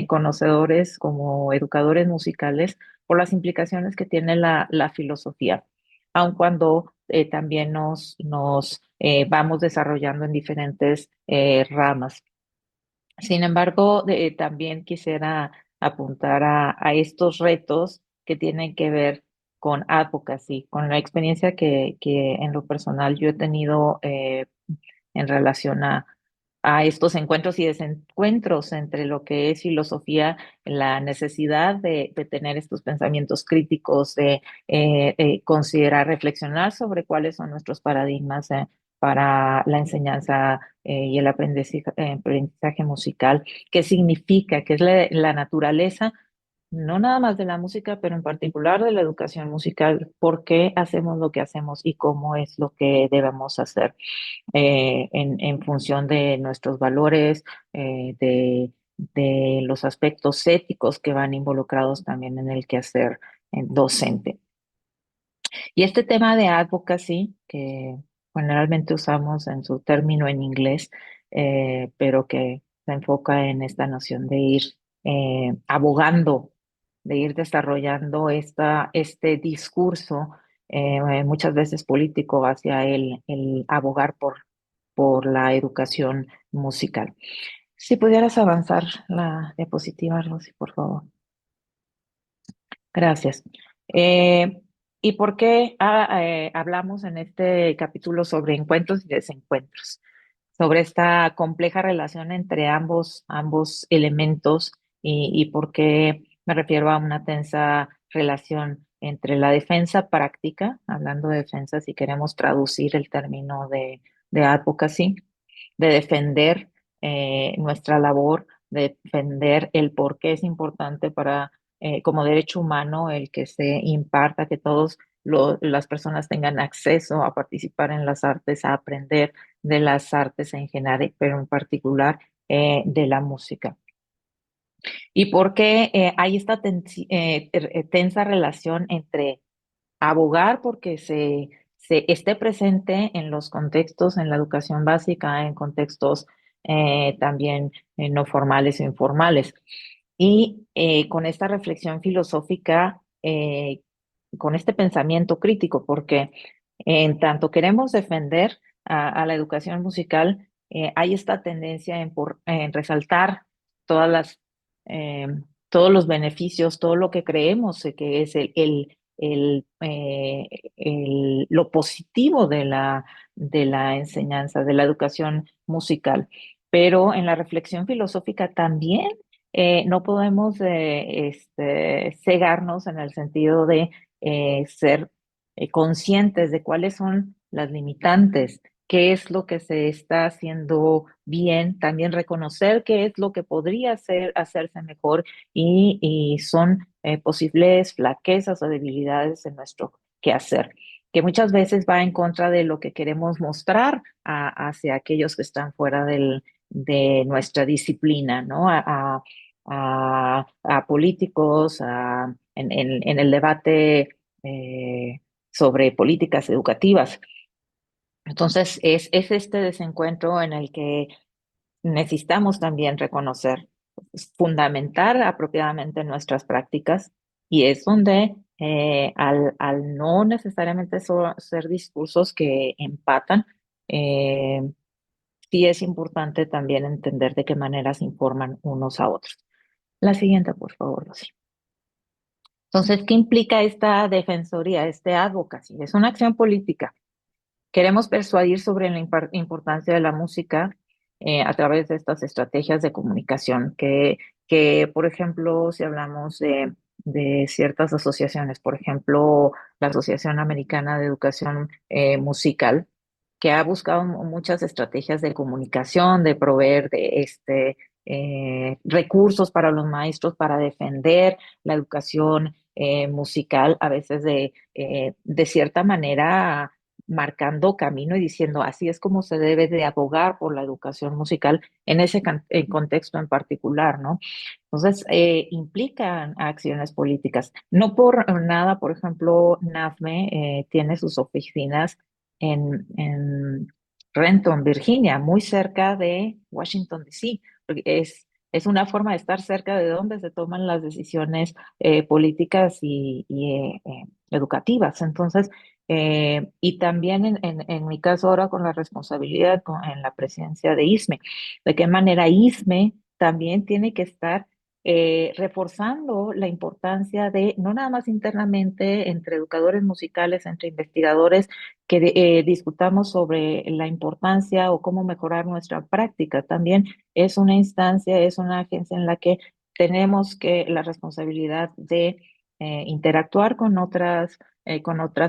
conocedores como educadores musicales por las implicaciones que tiene la filosofía, aun cuando también nos vamos desarrollando en diferentes ramas. Sin embargo, también quisiera apuntar a estos retos que tienen que ver con advocacy, con la experiencia que en lo personal yo he tenido en relación a estos encuentros y desencuentros entre lo que es filosofía, la necesidad de tener estos pensamientos críticos, de considerar, reflexionar sobre cuáles son nuestros paradigmas para la enseñanza y el aprendizaje musical, qué significa, qué es la naturaleza, no nada más de la música, pero en particular de la educación musical, por qué hacemos lo que hacemos y cómo es lo que debemos hacer en función de nuestros valores, de los aspectos éticos que van involucrados también en el quehacer docente. Y este tema de advocacy, que generalmente usamos en su término en inglés, pero que se enfoca en esta noción de ir abogando, de ir desarrollando este discurso, muchas veces político, hacia el abogar por la educación musical. Si pudieras avanzar la diapositiva, Rosy, por favor. Gracias. ¿Y por qué hablamos en este capítulo sobre encuentros y desencuentros? Sobre esta compleja relación entre ambos elementos y por qué me refiero a una tensa relación entre la defensa práctica, hablando de defensa, si queremos traducir el término de advocacy, de defender nuestra labor, de defender el por qué es importante para como derecho humano el que se imparta, que todos las personas tengan acceso a participar en las artes, a aprender de las artes en general, pero en particular de la música. Y por qué hay esta tensa relación entre abogar porque se esté presente en los contextos, en la educación básica, en contextos también no formales o informales. Y con esta reflexión filosófica, con este pensamiento crítico, porque en tanto queremos defender a la educación musical, hay esta tendencia en resaltar todas eh, todos los beneficios, todo lo que creemos que es lo positivo de la enseñanza, de la educación musical. Pero en la reflexión filosófica también no podemos cegarnos en el sentido de ser conscientes de cuáles son las limitantes, qué es lo que se está haciendo bien, también reconocer qué es lo que podría hacerse mejor y son posibles flaquezas o debilidades en nuestro quehacer, que muchas veces va en contra de lo que queremos mostrar hacia aquellos que están fuera de nuestra disciplina, ¿no? A políticos, en el debate sobre políticas educativas. Entonces, es este desencuentro en el que necesitamos también reconocer, fundamentar apropiadamente nuestras prácticas, y es donde al no necesariamente ser discursos que empatan, sí es importante también entender de qué manera se informan unos a otros. La siguiente, por favor, Rosy. Entonces, ¿qué implica esta defensoría, este advocacy? Es una acción política Queremos persuadir sobre la importancia de la música a través de estas estrategias de comunicación que, por ejemplo, si hablamos de ciertas asociaciones, por ejemplo, la Asociación Americana de Educación Musical, que ha buscado muchas estrategias de comunicación, de proveer de recursos para los maestros para defender la educación musical, a veces de cierta manera marcando camino y diciendo así es como se debe de abogar por la educación musical en ese contexto en particular, ¿no? Entonces, implican acciones políticas. No por nada, por ejemplo, NAFME tiene sus oficinas en Renton, Virginia, muy cerca de Washington, D.C. Es una forma de estar cerca de donde se toman las decisiones políticas y educativas. Entonces, y también en mi caso ahora con la responsabilidad en la presidencia de ISME, de qué manera ISME también tiene que estar reforzando la importancia de, no nada más internamente, entre educadores musicales, entre investigadores, que discutamos sobre la importancia o cómo mejorar nuestra práctica. También es una instancia, es una agencia en la que tenemos la responsabilidad de interactuar con otras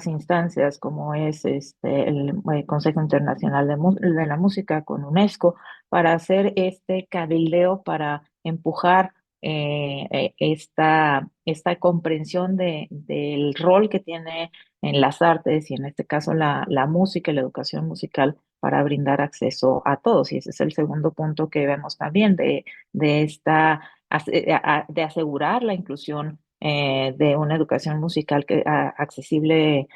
instancias, como es el Consejo Internacional de la Música, con UNESCO, para hacer este cabildeo, para empujar esta comprensión del rol que tiene en las artes y en este caso la música y la educación musical para brindar acceso a todos. Y ese es el segundo punto que vemos también de asegurar la inclusión de una educación musical accesible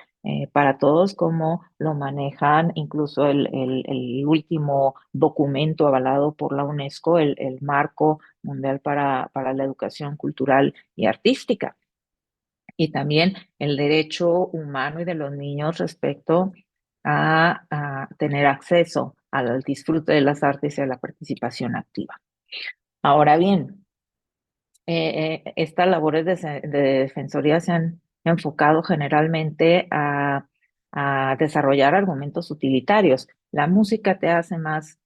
para todos, como lo manejan incluso el último documento avalado por la UNESCO, el Marco Mundial para la Educación Cultural y Artística. Y también el derecho humano y de los niños respecto a tener acceso al disfrute de las artes y a la participación activa. Ahora bien, estas labores de defensoría se han enfocado generalmente a desarrollar argumentos utilitarios. La música te hace más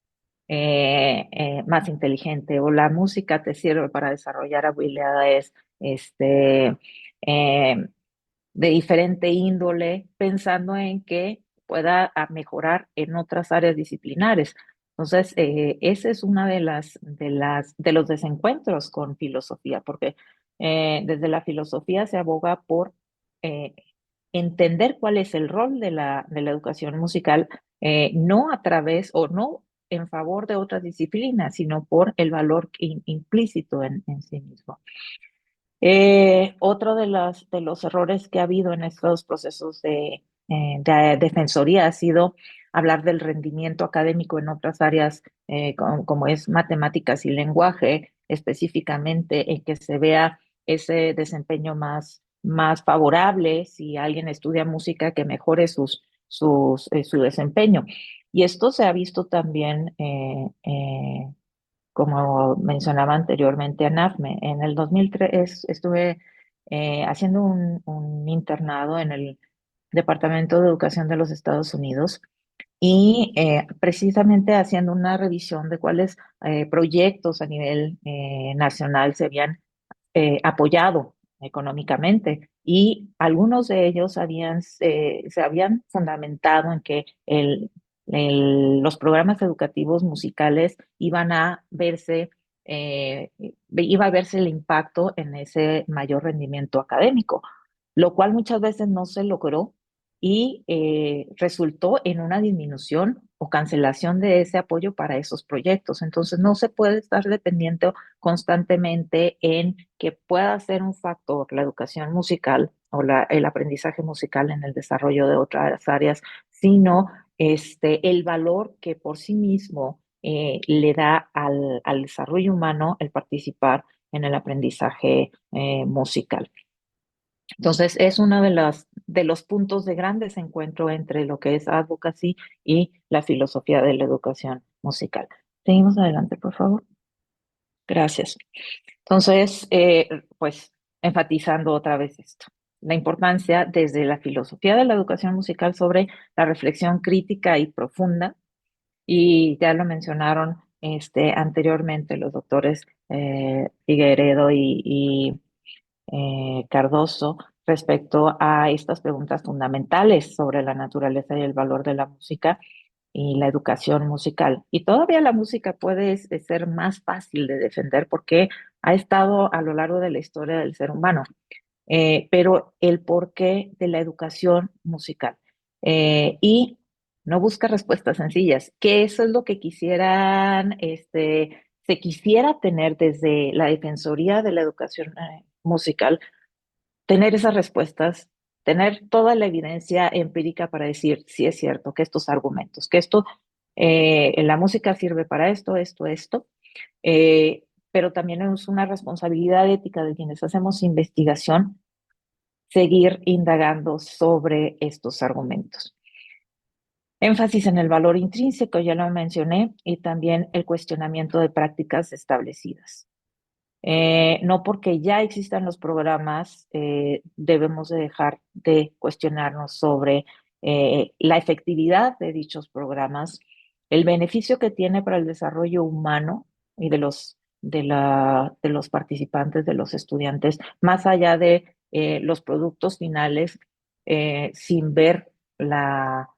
inteligente o la música te sirve para desarrollar habilidades eh, de diferente índole, pensando en que pueda mejorar en otras áreas disciplinares. Entonces, ese es una de los desencuentros con filosofía, porque desde la filosofía se aboga por eh, entender cuál es el rol de la educación musical, no a través o no en favor de otras disciplinas, sino por el valor implícito en sí mismo. Otro de los errores que ha habido en estos procesos de defensoría ha sido hablar del rendimiento académico en otras áreas, como es matemáticas y lenguaje, específicamente en que se vea ese desempeño más favorable si alguien estudia música, que mejore su desempeño. Y esto se ha visto también como mencionaba anteriormente a NAFME. En el 2003 estuve haciendo un internado en el Departamento de Educación de los Estados Unidos y precisamente haciendo una revisión de cuáles proyectos a nivel nacional se habían apoyado económicamente y algunos de ellos se habían fundamentado en que los programas educativos musicales iba a verse el impacto en ese mayor rendimiento académico, lo cual muchas veces no se logró y resultó en una disminución o cancelación de ese apoyo para esos proyectos. Entonces, no se puede estar dependiendo constantemente en que pueda ser un factor la educación musical o el aprendizaje musical en el desarrollo de otras áreas, sino el valor que por sí mismo le da al desarrollo humano el participar en el aprendizaje musical. Entonces, es uno de los puntos de gran desencuentro entre lo que es advocacy y la filosofía de la educación musical. Seguimos adelante, por favor. Gracias. Entonces, pues, enfatizando otra vez esto. la importancia desde la filosofía de la educación musical sobre la reflexión crítica y profunda, y ya lo mencionaron anteriormente los doctores Figueredo y Cardoso respecto a estas preguntas fundamentales sobre la naturaleza y el valor de la música y la educación musical. Y todavía la música puede ser más fácil de defender porque ha estado a lo largo de la historia del ser humano, pero el porqué de la educación musical. Y no busca respuestas sencillas, que eso es lo que se quisiera tener desde la Defensoría de la Educación musical, tener esas respuestas, tener toda la evidencia empírica para decir si es cierto que estos argumentos, que la música sirve para esto, pero también es una responsabilidad ética de quienes hacemos investigación seguir indagando sobre estos argumentos. Énfasis en el valor intrínseco, ya lo mencioné, y también el cuestionamiento de prácticas establecidas. No porque ya existan los programas, debemos de dejar de cuestionarnos sobre la efectividad de dichos programas, el beneficio que tiene para el desarrollo humano y de los participantes, de los estudiantes, más allá de los productos finales, sin ver la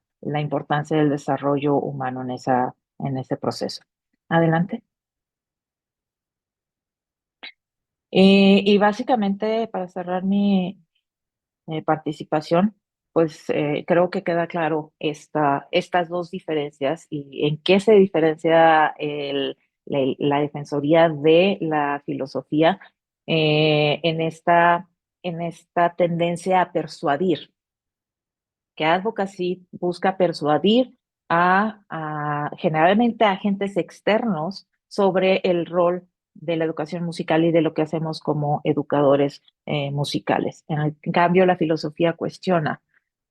importancia del desarrollo humano en ese proceso. Adelante. Y básicamente, para cerrar mi participación, pues creo que queda claro estas dos diferencias y en qué se diferencia la defensoría de la filosofía en esta tendencia a persuadir, que Advocacy busca persuadir generalmente a agentes externos sobre el rol de la educación musical y de lo que hacemos como educadores musicales. En cambio, la filosofía cuestiona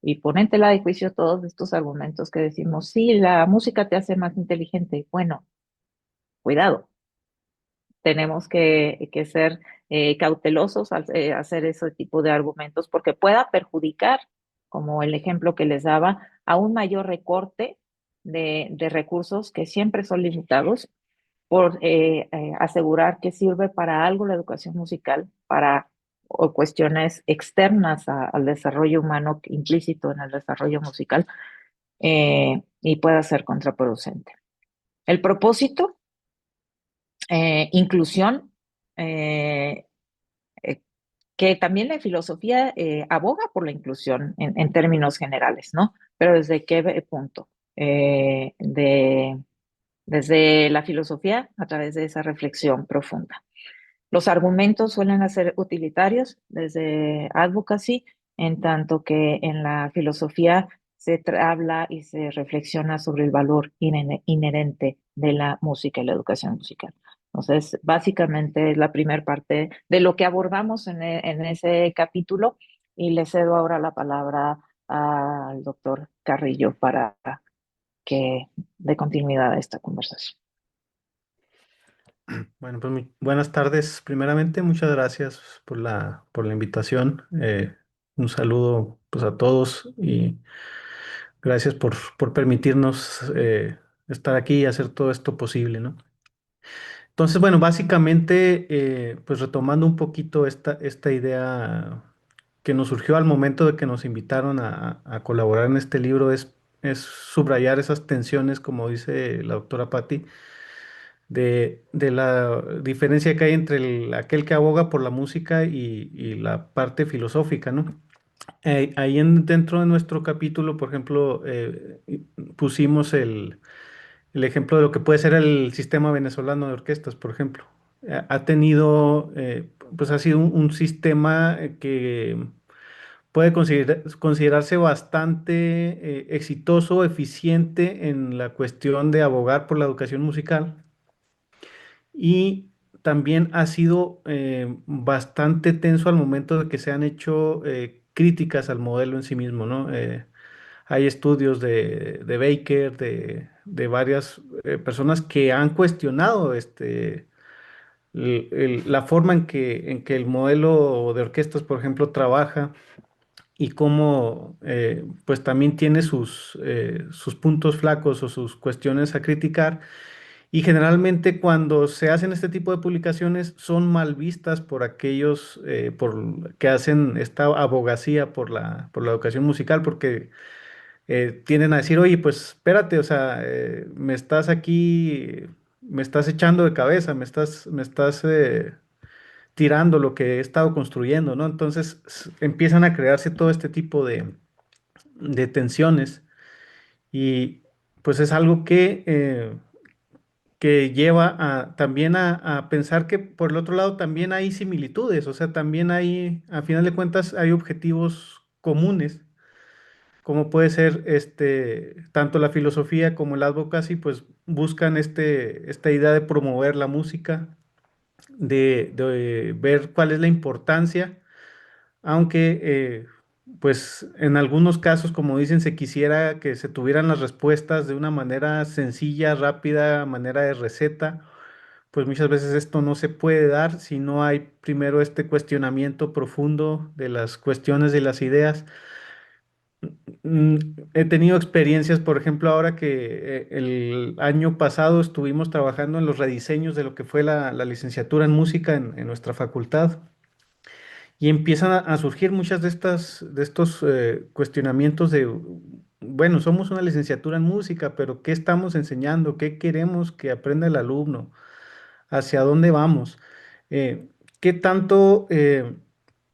y pone en tela de juicio todos estos argumentos que decimos, sí, la música te hace más inteligente. Bueno, cuidado, tenemos que ser cautelosos al hacer ese tipo de argumentos porque pueda perjudicar, como el ejemplo que les daba, a un mayor recorte de recursos que siempre son limitados por asegurar que sirve para algo la educación musical, para o cuestiones externas al desarrollo humano implícito en el desarrollo musical, y pueda ser contraproducente. El propósito, inclusión, eh, que también la filosofía aboga por la inclusión en términos generales, ¿no? Pero ¿desde qué punto? Desde la filosofía a través de esa reflexión profunda. Los argumentos suelen ser utilitarios desde advocacy, en tanto que en la filosofía se habla y se reflexiona sobre el valor inherente de la música y la educación musical. Entonces, básicamente es la primera parte de lo que abordamos en ese capítulo y le cedo ahora la palabra al doctor Carrillo para que dé continuidad a esta conversación. Bueno, pues buenas tardes. Primeramente, muchas gracias por la invitación. Un saludo pues, a todos y gracias por permitirnos estar aquí y hacer todo esto posible, ¿no? Entonces, bueno, básicamente, pues retomando un poquito esta idea que nos surgió al momento de que nos invitaron a colaborar en este libro, es subrayar esas tensiones, como dice la doctora Patti, de la diferencia que hay entre aquel que aboga por la música y la parte filosófica, ¿no? Ahí dentro de nuestro capítulo, por ejemplo, pusimos el ejemplo de lo que puede ser el sistema venezolano de orquestas, por ejemplo. Ha tenido, pues ha sido un sistema que puede considerarse bastante exitoso, eficiente en la cuestión de abogar por la educación musical y también ha sido bastante tenso al momento de que se han hecho críticas al modelo en sí mismo, ¿no? Hay estudios de Baker, de varias personas que han cuestionado la forma en que el modelo de orquestas, por ejemplo, trabaja y cómo pues también tiene sus puntos flacos o sus cuestiones a criticar. Y generalmente cuando se hacen este tipo de publicaciones son mal vistas por aquellos que hacen esta abogacía por la educación musical, porque tienden a decir, oye, pues espérate, o sea, me estás aquí, me estás echando de cabeza, me estás tirando lo que he estado construyendo, ¿no? Entonces empiezan a crearse todo este tipo de tensiones y pues es algo que lleva también a pensar que por el otro lado también hay similitudes, o sea, también hay, a final de cuentas, hay objetivos comunes, como puede ser tanto la filosofía como el advocacy, pues buscan esta idea de promover la música, de ver cuál es la importancia, aunque pues en algunos casos, como dicen, se quisiera que se tuvieran las respuestas de una manera sencilla, rápida, manera de receta, pues muchas veces esto no se puede dar si no hay primero este cuestionamiento profundo de las cuestiones de las ideas. Mm, He tenido experiencias, por ejemplo, ahora que el año pasado estuvimos trabajando en los rediseños de lo que fue la licenciatura en música en nuestra facultad y empiezan a surgir muchas de estos cuestionamientos de, bueno, somos una licenciatura en música, pero ¿qué estamos enseñando? ¿Qué queremos que aprenda el alumno? ¿Hacia dónde vamos? ¿Qué tanto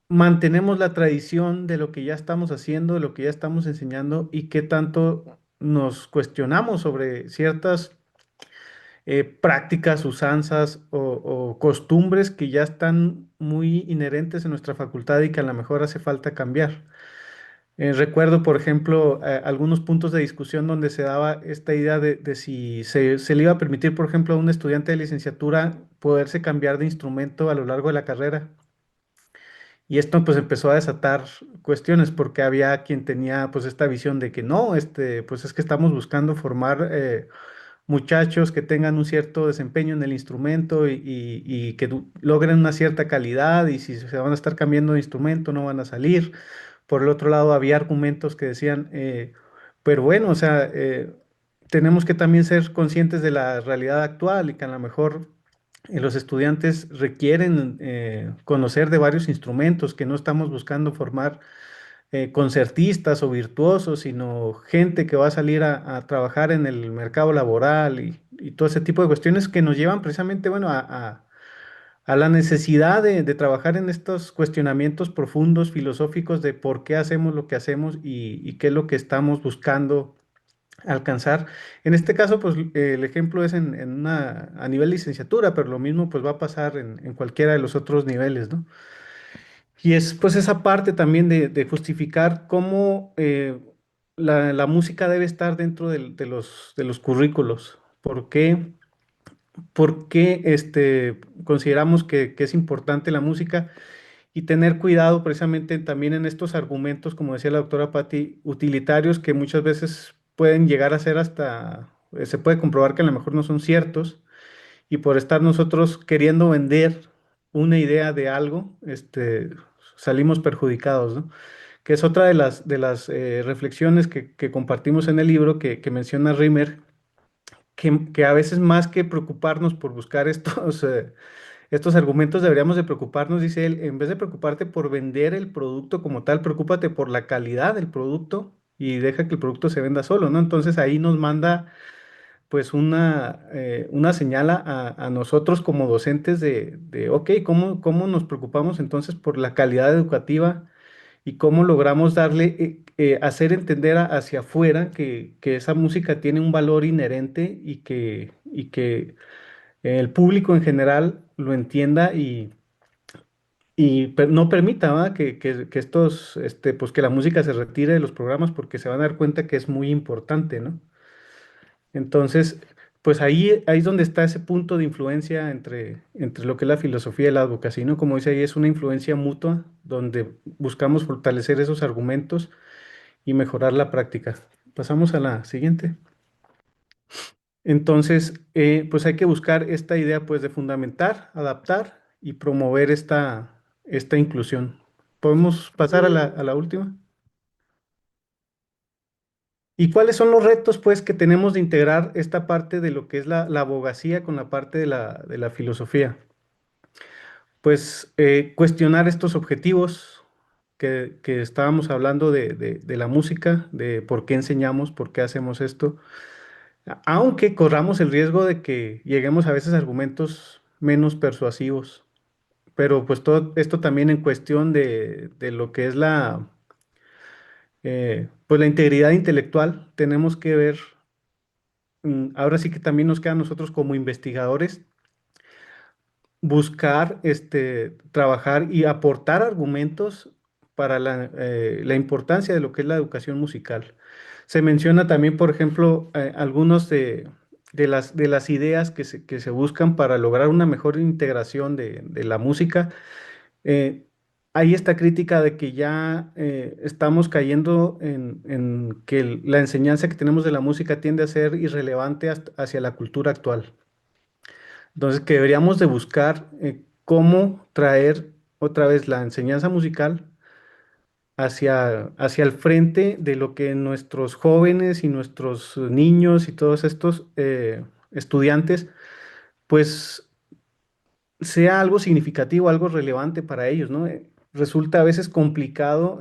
mantenemos la tradición de lo que ya estamos haciendo, de lo que ya estamos enseñando y qué tanto nos cuestionamos sobre ciertas prácticas, usanzas o costumbres que ya están muy inherentes en nuestra facultad y que a lo mejor hace falta cambiar? Recuerdo, por ejemplo, algunos puntos de discusión donde se daba esta idea de si se le iba a permitir, por ejemplo, a un estudiante de licenciatura poderse cambiar de instrumento a lo largo de la carrera. Y esto pues empezó a desatar cuestiones porque había quien tenía pues esta visión de que no, pues es que estamos buscando formar muchachos que tengan un cierto desempeño en el instrumento y que logren una cierta calidad y si se van a estar cambiando de instrumento no van a salir. Por el otro lado, había argumentos que decían, pero bueno, o sea, tenemos que también ser conscientes de la realidad actual y que a lo mejor los estudiantes requieren conocer de varios instrumentos, que no estamos buscando formar concertistas o virtuosos, sino gente que va a salir a trabajar en el mercado laboral y todo ese tipo de cuestiones que nos llevan precisamente, bueno, a la necesidad de trabajar en estos cuestionamientos profundos, filosóficos de por qué hacemos lo que hacemos y qué es lo que estamos buscando alcanzar. En este caso, pues el ejemplo es a nivel licenciatura, pero lo mismo pues va a pasar en cualquiera de los otros niveles, ¿no? Y es pues esa parte también de justificar cómo la música debe estar dentro de los currículos. ¿Por qué consideramos que es importante la música? Y tener cuidado precisamente también en estos argumentos, como decía la doctora Patti, utilitarios que muchas veces pueden llegar a ser se puede comprobar que a lo mejor no son ciertos, y por estar nosotros queriendo vender una idea de algo, salimos perjudicados, ¿no? Que es otra de las reflexiones que compartimos en el libro que menciona Rimmer, que a veces más que preocuparnos por buscar estos argumentos deberíamos de preocuparnos, dice él, en vez de preocuparte por vender el producto como tal, preocúpate por la calidad del producto y deja que el producto se venda solo, ¿no? Entonces ahí nos manda pues una señal a nosotros como docentes ok, ¿cómo nos preocupamos entonces por la calidad educativa y cómo logramos hacer entender hacia afuera que esa música tiene un valor inherente y que el público en general lo entienda y no permita, ¿verdad? Que pues que la música se retire de los programas porque se van a dar cuenta que es muy importante, ¿no? Entonces, pues ahí es donde está ese punto de influencia entre lo que es la filosofía y la advocacia, ¿no? Como dice ahí, es una influencia mutua donde buscamos fortalecer esos argumentos y mejorar la práctica. Pasamos a la siguiente. Entonces, pues hay que buscar esta idea pues de fundamentar, adaptar y promover esta inclusión. ¿Podemos pasar a la última? ¿Y cuáles son los retos pues que tenemos de integrar esta parte de lo que es la abogacía con la parte de la filosofía? Pues cuestionar estos objetivos que estábamos hablando de la música, de por qué enseñamos, por qué hacemos esto, aunque corramos el riesgo de que lleguemos a veces a argumentos menos persuasivos, pero pues todo esto también en cuestión de lo que es pues la integridad intelectual, tenemos que ver, ahora sí que también nos queda a nosotros como investigadores buscar, trabajar y aportar argumentos para la importancia de lo que es la educación musical. Se menciona también, por ejemplo, algunos de las ideas que se buscan para lograr una mejor integración de la música. Eh, Hay esta crítica de que ya estamos cayendo en que la enseñanza que tenemos de la música tiende a ser irrelevante hacia la cultura actual. Entonces, que deberíamos de buscar cómo traer otra vez la enseñanza musical hacia el frente de lo que nuestros jóvenes y nuestros niños y todos estos estudiantes, pues sea algo significativo, algo relevante para ellos, ¿no? Resulta a veces complicado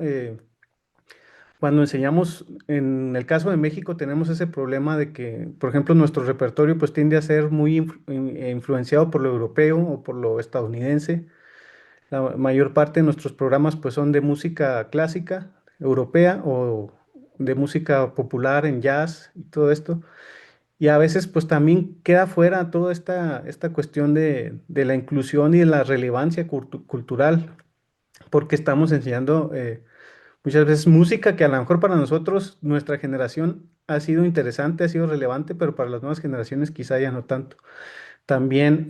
cuando enseñamos, en el caso de México tenemos ese problema de que, por ejemplo, nuestro repertorio pues tiende a ser muy influenciado por lo europeo o por lo estadounidense. La mayor parte de nuestros programas pues son de música clásica europea o de música popular en jazz y todo esto. Y a veces pues también queda fuera toda esta cuestión de la inclusión y de la relevancia cultural, porque estamos enseñando muchas veces música que a lo mejor para nosotros, nuestra generación, ha sido interesante, ha sido relevante, pero para las nuevas generaciones quizá ya no tanto. También,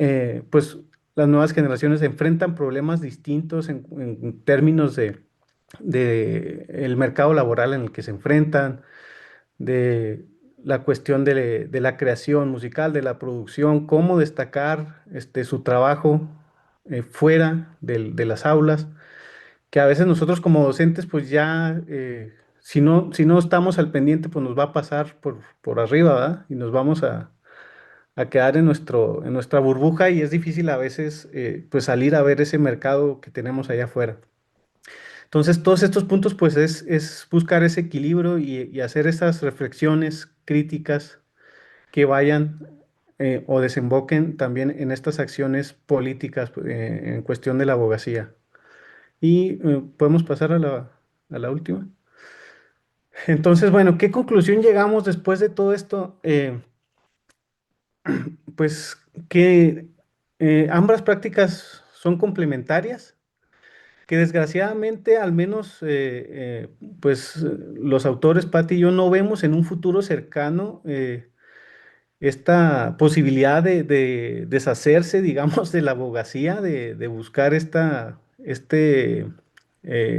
pues, las nuevas generaciones enfrentan problemas distintos en términos de el mercado laboral en el que se enfrentan, de la cuestión de la creación musical, de la producción, cómo destacar su trabajo fuera de las aulas, que a veces nosotros como docentes, pues ya, si no estamos al pendiente, pues nos va a pasar por arriba, ¿verdad? Y nos vamos a quedar en nuestra burbuja y es difícil a veces pues salir a ver ese mercado que tenemos allá afuera. Entonces, todos estos puntos pues es buscar ese equilibrio y hacer esas reflexiones críticas que vayan o desemboquen también en estas acciones políticas en cuestión de la abogacía. Y podemos pasar a la última. Entonces, bueno, ¿qué conclusión llegamos después de todo esto? Pues que ambas prácticas son complementarias, que desgraciadamente al menos pues los autores, Patti y yo, no vemos en un futuro cercano esta posibilidad de deshacerse, digamos, de la abogacía, de buscar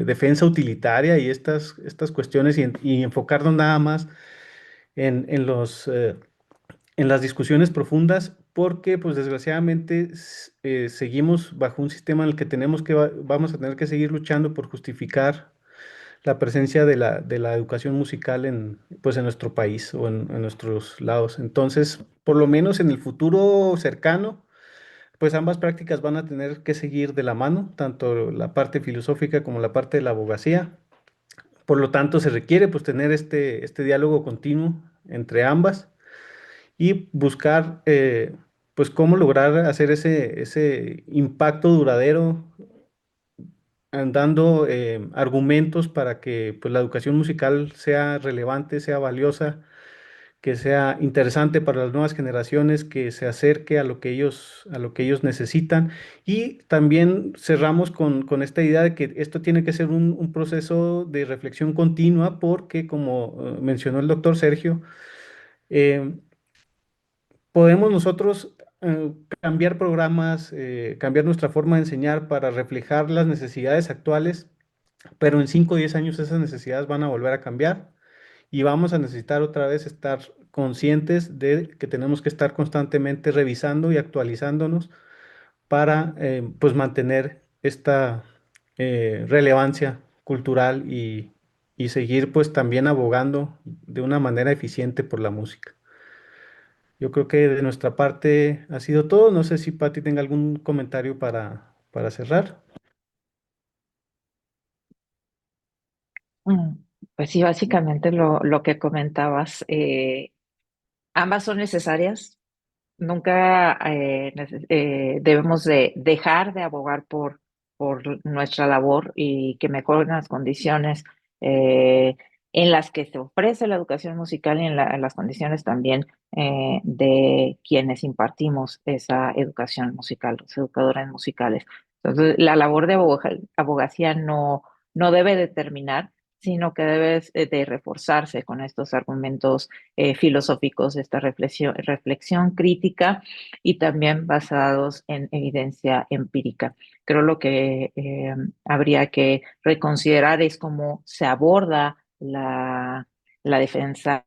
defensa utilitaria y estas cuestiones y enfocarnos nada más en en las discusiones profundas, porque pues desgraciadamente seguimos bajo un sistema en el que vamos a tener que seguir luchando por justificar la presencia de la educación musical pues en nuestro país o en nuestros lados. Entonces, por lo menos en el futuro cercano, pues ambas prácticas van a tener que seguir de la mano, tanto la parte filosófica como la parte de la abogacía. Por lo tanto, se requiere pues tener este diálogo continuo entre ambas y buscar pues cómo lograr hacer ese impacto duradero dando argumentos para que pues, la educación musical sea relevante, sea valiosa, que sea interesante para las nuevas generaciones, que se acerque a lo que ellos necesitan. Y también cerramos con esta idea de que esto tiene que ser un proceso de reflexión continua porque, como mencionó el doctor Sergio, eh, podemos nosotros cambiar programas, cambiar nuestra forma de enseñar para reflejar las necesidades actuales, pero en 5 o 10 años esas necesidades van a volver a cambiar y vamos a necesitar otra vez estar conscientes de que tenemos que estar constantemente revisando y actualizándonos para pues mantener esta relevancia cultural y seguir pues también abogando de una manera eficiente por la música. Yo creo que de nuestra parte ha sido todo. No sé si Patti tenga algún comentario para cerrar. Mm, Pues sí, básicamente lo que comentabas, ambas son necesarias. Nunca debemos de dejar de abogar por nuestra labor y que mejoren las condiciones eh, en las que se ofrece la educación musical y en las condiciones también de quienes impartimos esa educación musical, los educadores musicales. Entonces, la labor de abogacía no debe de terminar, sino que debe de reforzarse con estos argumentos filosóficos, esta reflexión crítica y también basados en evidencia empírica. Creo lo que habría que reconsiderar es cómo se aborda la defensa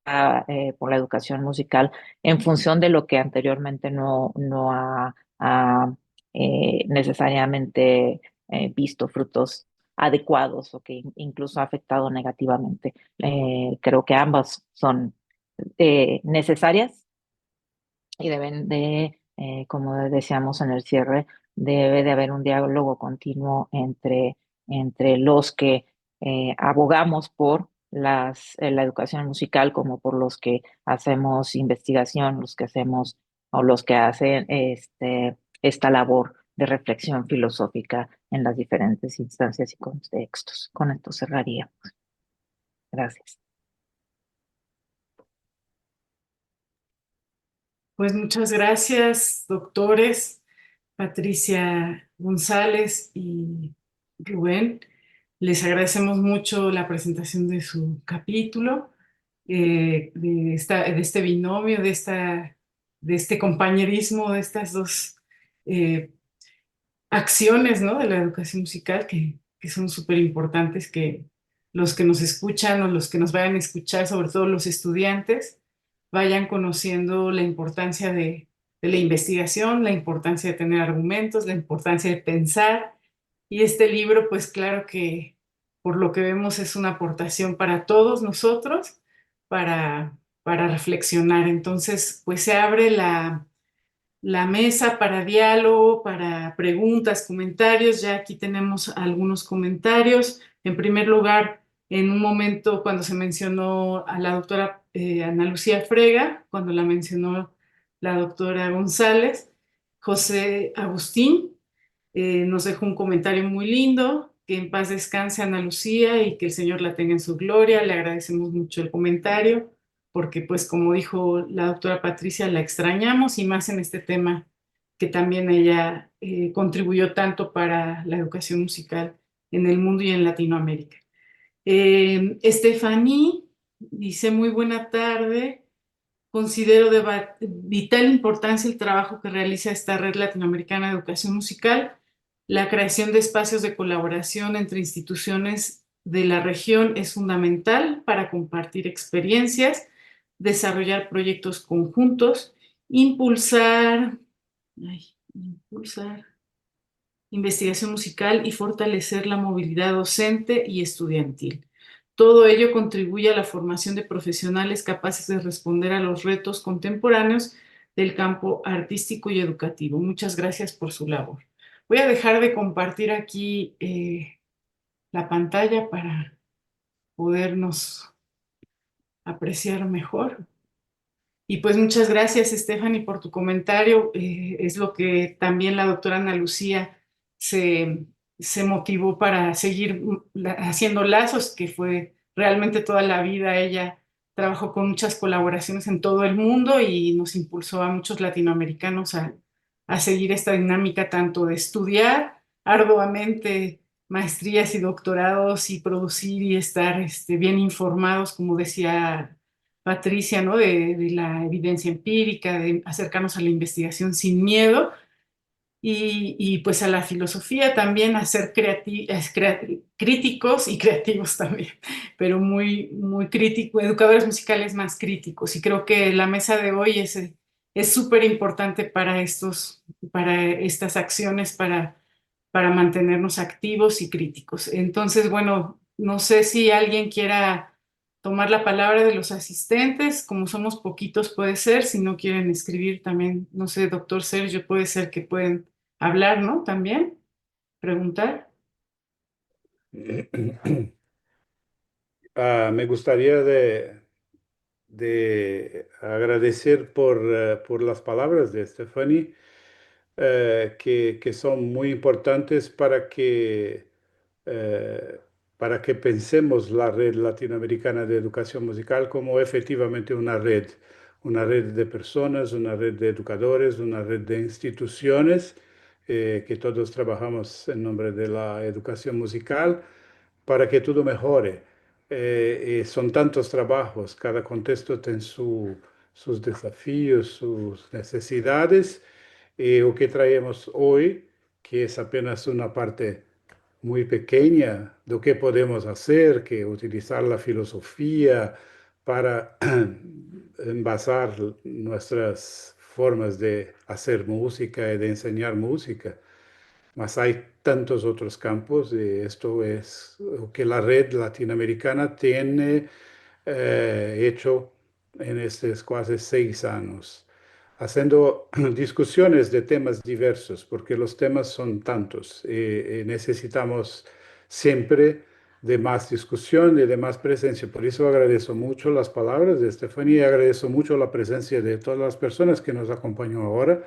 por la educación musical en función de lo que anteriormente no ha necesariamente visto frutos adecuados o que incluso ha afectado negativamente. Creo que ambas son necesarias y deben de, como decíamos en el cierre, debe de haber un diálogo continuo entre los que abogamos por la educación musical como por los que hacemos investigación, los que hacemos o los que hacen esta labor de reflexión filosófica en las diferentes instancias y contextos. Con esto cerraría. Gracias. Pues muchas gracias, doctores Patricia González y Rubén. Les agradecemos mucho la presentación de su capítulo, de este binomio, de este compañerismo, de estas dos acciones, ¿no? De la educación musical que son súper importantes, que los que nos escuchan o los que nos vayan a escuchar, sobre todo los estudiantes, vayan conociendo la importancia de la investigación, la importancia de tener argumentos, la importancia de pensar. Y este libro, pues claro que por lo que vemos es una aportación para todos nosotros, para reflexionar. Entonces, pues se abre la mesa para diálogo, para preguntas, comentarios. Ya aquí tenemos algunos comentarios. En primer lugar, en un momento cuando se mencionó a la doctora Ana Lucía Frega, cuando la mencionó la doctora González, José Agustín nos dejó un comentario muy lindo, que en paz descanse Ana Lucía y que el Señor la tenga en su gloria. Le agradecemos mucho el comentario, porque pues como dijo la doctora Patricia, la extrañamos y más en este tema que también ella contribuyó tanto para la educación musical en el mundo y en Latinoamérica. Estefaní dice muy buena tarde. Considero de vital importancia el trabajo que realiza esta Red Latinoamericana de Educación Musical. La creación de espacios de colaboración entre instituciones de la región es fundamental para compartir experiencias, desarrollar proyectos conjuntos, impulsar investigación musical y fortalecer la movilidad docente y estudiantil. Todo ello contribuye a la formación de profesionales capaces de responder a los retos contemporáneos del campo artístico y educativo. Muchas gracias por su labor. Voy a dejar de compartir aquí la pantalla para podernos apreciar mejor. Y pues muchas gracias, Stephanie, por tu comentario. Es lo que también la doctora Ana Lucía se motivó para seguir haciendo lazos, que fue realmente toda la vida. Ella trabajó con muchas colaboraciones en todo el mundo y nos impulsó a muchos latinoamericanos a seguir esta dinámica tanto de estudiar arduamente maestrías y doctorados y producir y estar bien informados, como decía Patricia, ¿no? De la evidencia empírica, de acercarnos a la investigación sin miedo, y pues a la filosofía también a ser críticos y creativos también, pero muy críticos, educadores musicales más críticos. Y creo que la mesa de hoy es súper importante para estas acciones, para mantenernos activos y críticos. Entonces, bueno, no sé si alguien quiera tomar la palabra de los asistentes, como somos poquitos puede ser, si no quieren escribir también, no sé, doctor Sergio, puede ser que pueden hablar, ¿no? También, preguntar. Me gustaría de agradecer por las palabras de Stephanie, que son muy importantes eh, para que pensemos la red latinoamericana de educación musical como efectivamente una red de personas, una red de educadores, una red de instituciones, que todos trabajamos en nombre de la educación musical para que todo mejore. Y son tantos trabajos, cada contexto tiene sus desafíos, sus necesidades, y lo que traemos hoy, que es apenas una parte muy pequeña de lo que podemos hacer, que utilizar la filosofía para envasar nuestras formas de hacer música y de enseñar música. Mas hay tantos otros campos y esto es lo que la red latinoamericana tiene hecho en estos casi 6 años, haciendo discusiones de temas diversos, porque los temas son tantos y necesitamos siempre de más discusión y de más presencia. Por eso agradezco mucho las palabras de Estefanía y agradezco mucho la presencia de todas las personas que nos acompañan ahora.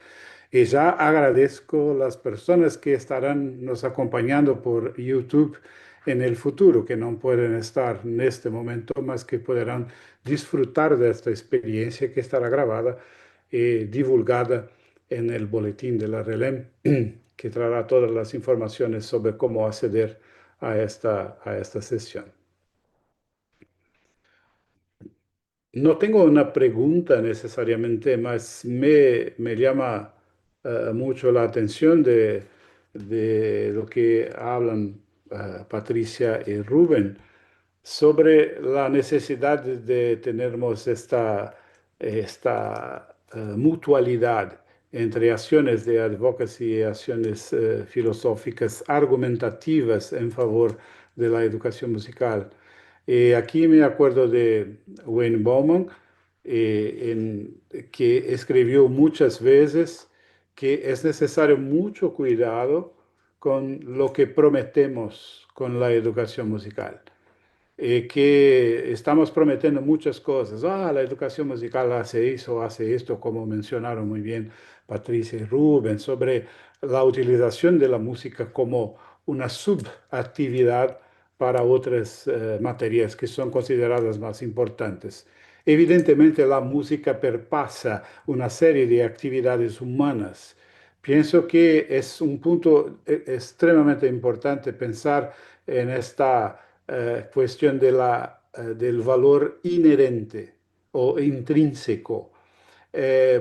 Y ya agradezco las personas que estarán nos acompañando por YouTube en el futuro, que no pueden estar en este momento, más que podrán disfrutar de esta experiencia que estará grabada y divulgada en el boletín de la RELEM, que traerá todas las informaciones sobre cómo acceder a esta sesión. No tengo una pregunta necesariamente, más me llama mucho la atención de lo que hablan Patricia y Rubén sobre la necesidad de tenermos esta mutualidad entre acciones de advocacy y acciones filosóficas argumentativas en favor de la educación musical. Aquí me acuerdo de Wayne Bowman, que escribió muchas veces que es necesario mucho cuidado con lo que prometemos con la educación musical, que estamos prometiendo muchas cosas. La educación musical hace eso, hace esto, como mencionaron muy bien Patricia y Rubén, sobre la utilización de la música como una subactividad para otras materias que son consideradas más importantes. Evidentemente, la música perpasa una serie de actividades humanas. Pienso que es un punto extremadamente importante pensar en esta cuestión del valor inherente o intrínseco,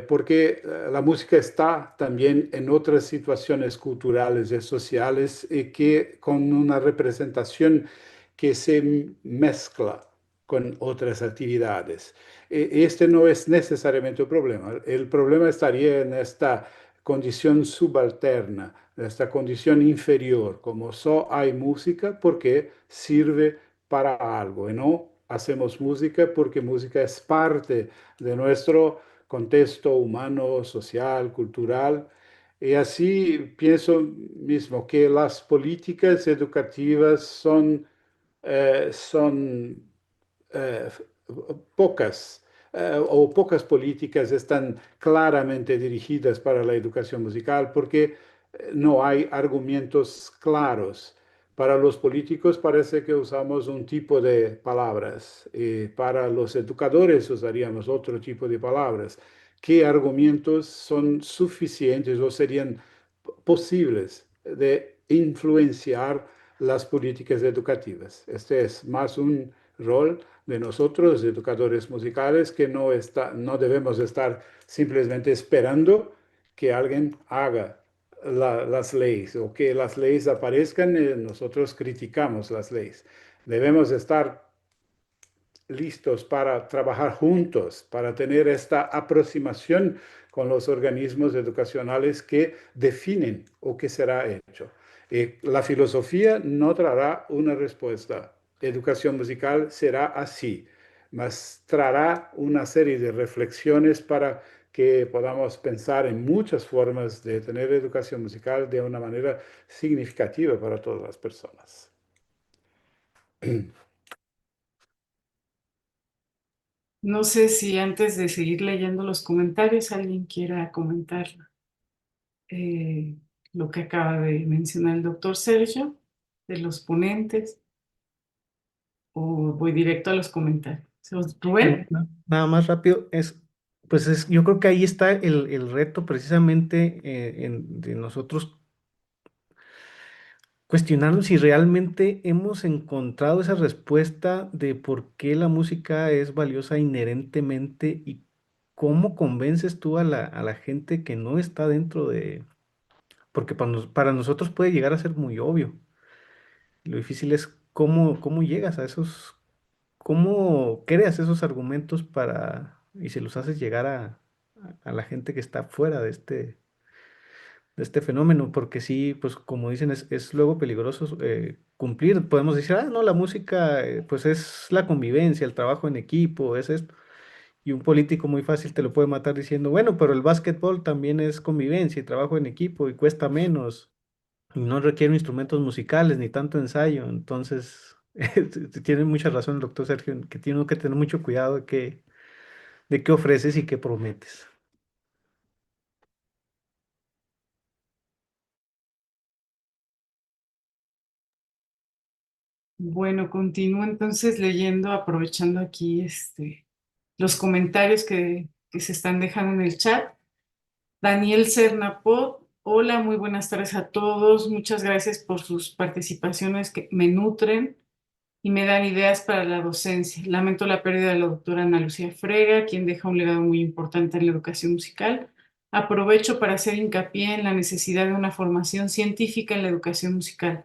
porque la música está también en otras situaciones culturales y sociales y que con una representación que se mezcla con otras actividades. Este no es necesariamente el problema. El problema estaría en esta condición subalterna, en esta condición inferior, como solo hay música porque sirve para algo y no hacemos música porque música es parte de nuestro contexto humano, social, cultural. Y así pienso mismo que las políticas educativas son eh, pocas, o pocas políticas están claramente dirigidas para la educación musical porque no hay argumentos claros. Para los políticos parece que usamos un tipo de palabras y para los educadores usaríamos otro tipo de palabras. ¿Qué argumentos son suficientes o serían posibles de influenciar las políticas educativas? Este es más un rol de nosotros, educadores musicales, que no debemos estar simplemente esperando que alguien haga las leyes o que las leyes aparezcan, nosotros criticamos las leyes. Debemos estar listos para trabajar juntos, para tener esta aproximación con los organismos educacionales que definen o que será hecho. La filosofía no traerá una respuesta. Educación musical será así, mas traerá una serie de reflexiones para que podamos pensar en muchas formas de tener educación musical de una manera significativa para todas las personas. No sé si antes de seguir leyendo los comentarios alguien quiera comentar eh, lo que acaba de mencionar el doctor Sergio, de los ponentes, o voy directo a los comentarios. Rubén. Nada más rápido, yo creo que ahí está el reto precisamente de nosotros cuestionarnos si realmente hemos encontrado esa respuesta de por qué la música es valiosa inherentemente y cómo convences tú a la gente que no está dentro de... Porque para nosotros puede llegar a ser muy obvio. Lo difícil es cómo llegas a esos, cómo creas esos argumentos y se los haces llegar a la gente que está fuera de este fenómeno, porque sí, pues como dicen, es luego peligroso cumplir. Podemos decir, no, la música, pues es la convivencia, el trabajo en equipo, es esto. Y un político muy fácil te lo puede matar diciendo, bueno, pero el básquetbol también es convivencia y trabajo en equipo y cuesta menos y no requiere instrumentos musicales ni tanto ensayo. Entonces, tiene mucha razón el doctor Sergio, en que tiene uno que tener mucho cuidado de qué ofreces y qué prometes. Bueno, continúo entonces leyendo, aprovechando aquí los comentarios que se están dejando en el chat. Daniel Cernapot, hola, muy buenas tardes a todos. Muchas gracias por sus participaciones que me nutren y me dan ideas para la docencia. Lamento la pérdida de la doctora Ana Lucía Frega, quien deja un legado muy importante en la educación musical. Aprovecho para hacer hincapié en la necesidad de una formación científica en la educación musical,